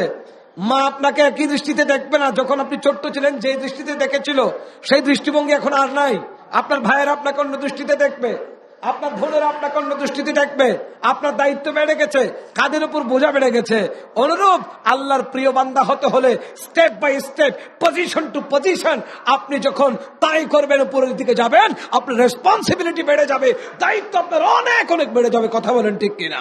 মা আপনাকে একই দৃষ্টিতে দেখবে না যখন আপনি ছোট্ট ছিলেন, যে দৃষ্টিতে দেখেছিল সেই দৃষ্টিভঙ্গি এখন আর নাই। আপনার ভাইয়েরা আপনাকে অন্য দৃষ্টিতে দেখবে, আপনার বোনেরা আপনাকে অন্য দৃষ্টিতে দেখবে। আপনার দায়িত্ব বেড়ে গেছে, কাঁধের উপর বোঝা বেড়ে গেছে। অনুরূপ আল্লাহর প্রিয় বান্দা হতে হলে step by step, position to position, আপনি যখন তাই করবেন, উপরের দিকে যাবেন, আপনার রেসপন্সিবিলিটি বেড়ে যাবে, দায়িত্ব আপনার অনেক অনেক বেড়ে যাবে। কথা বলেন ঠিক কিনা?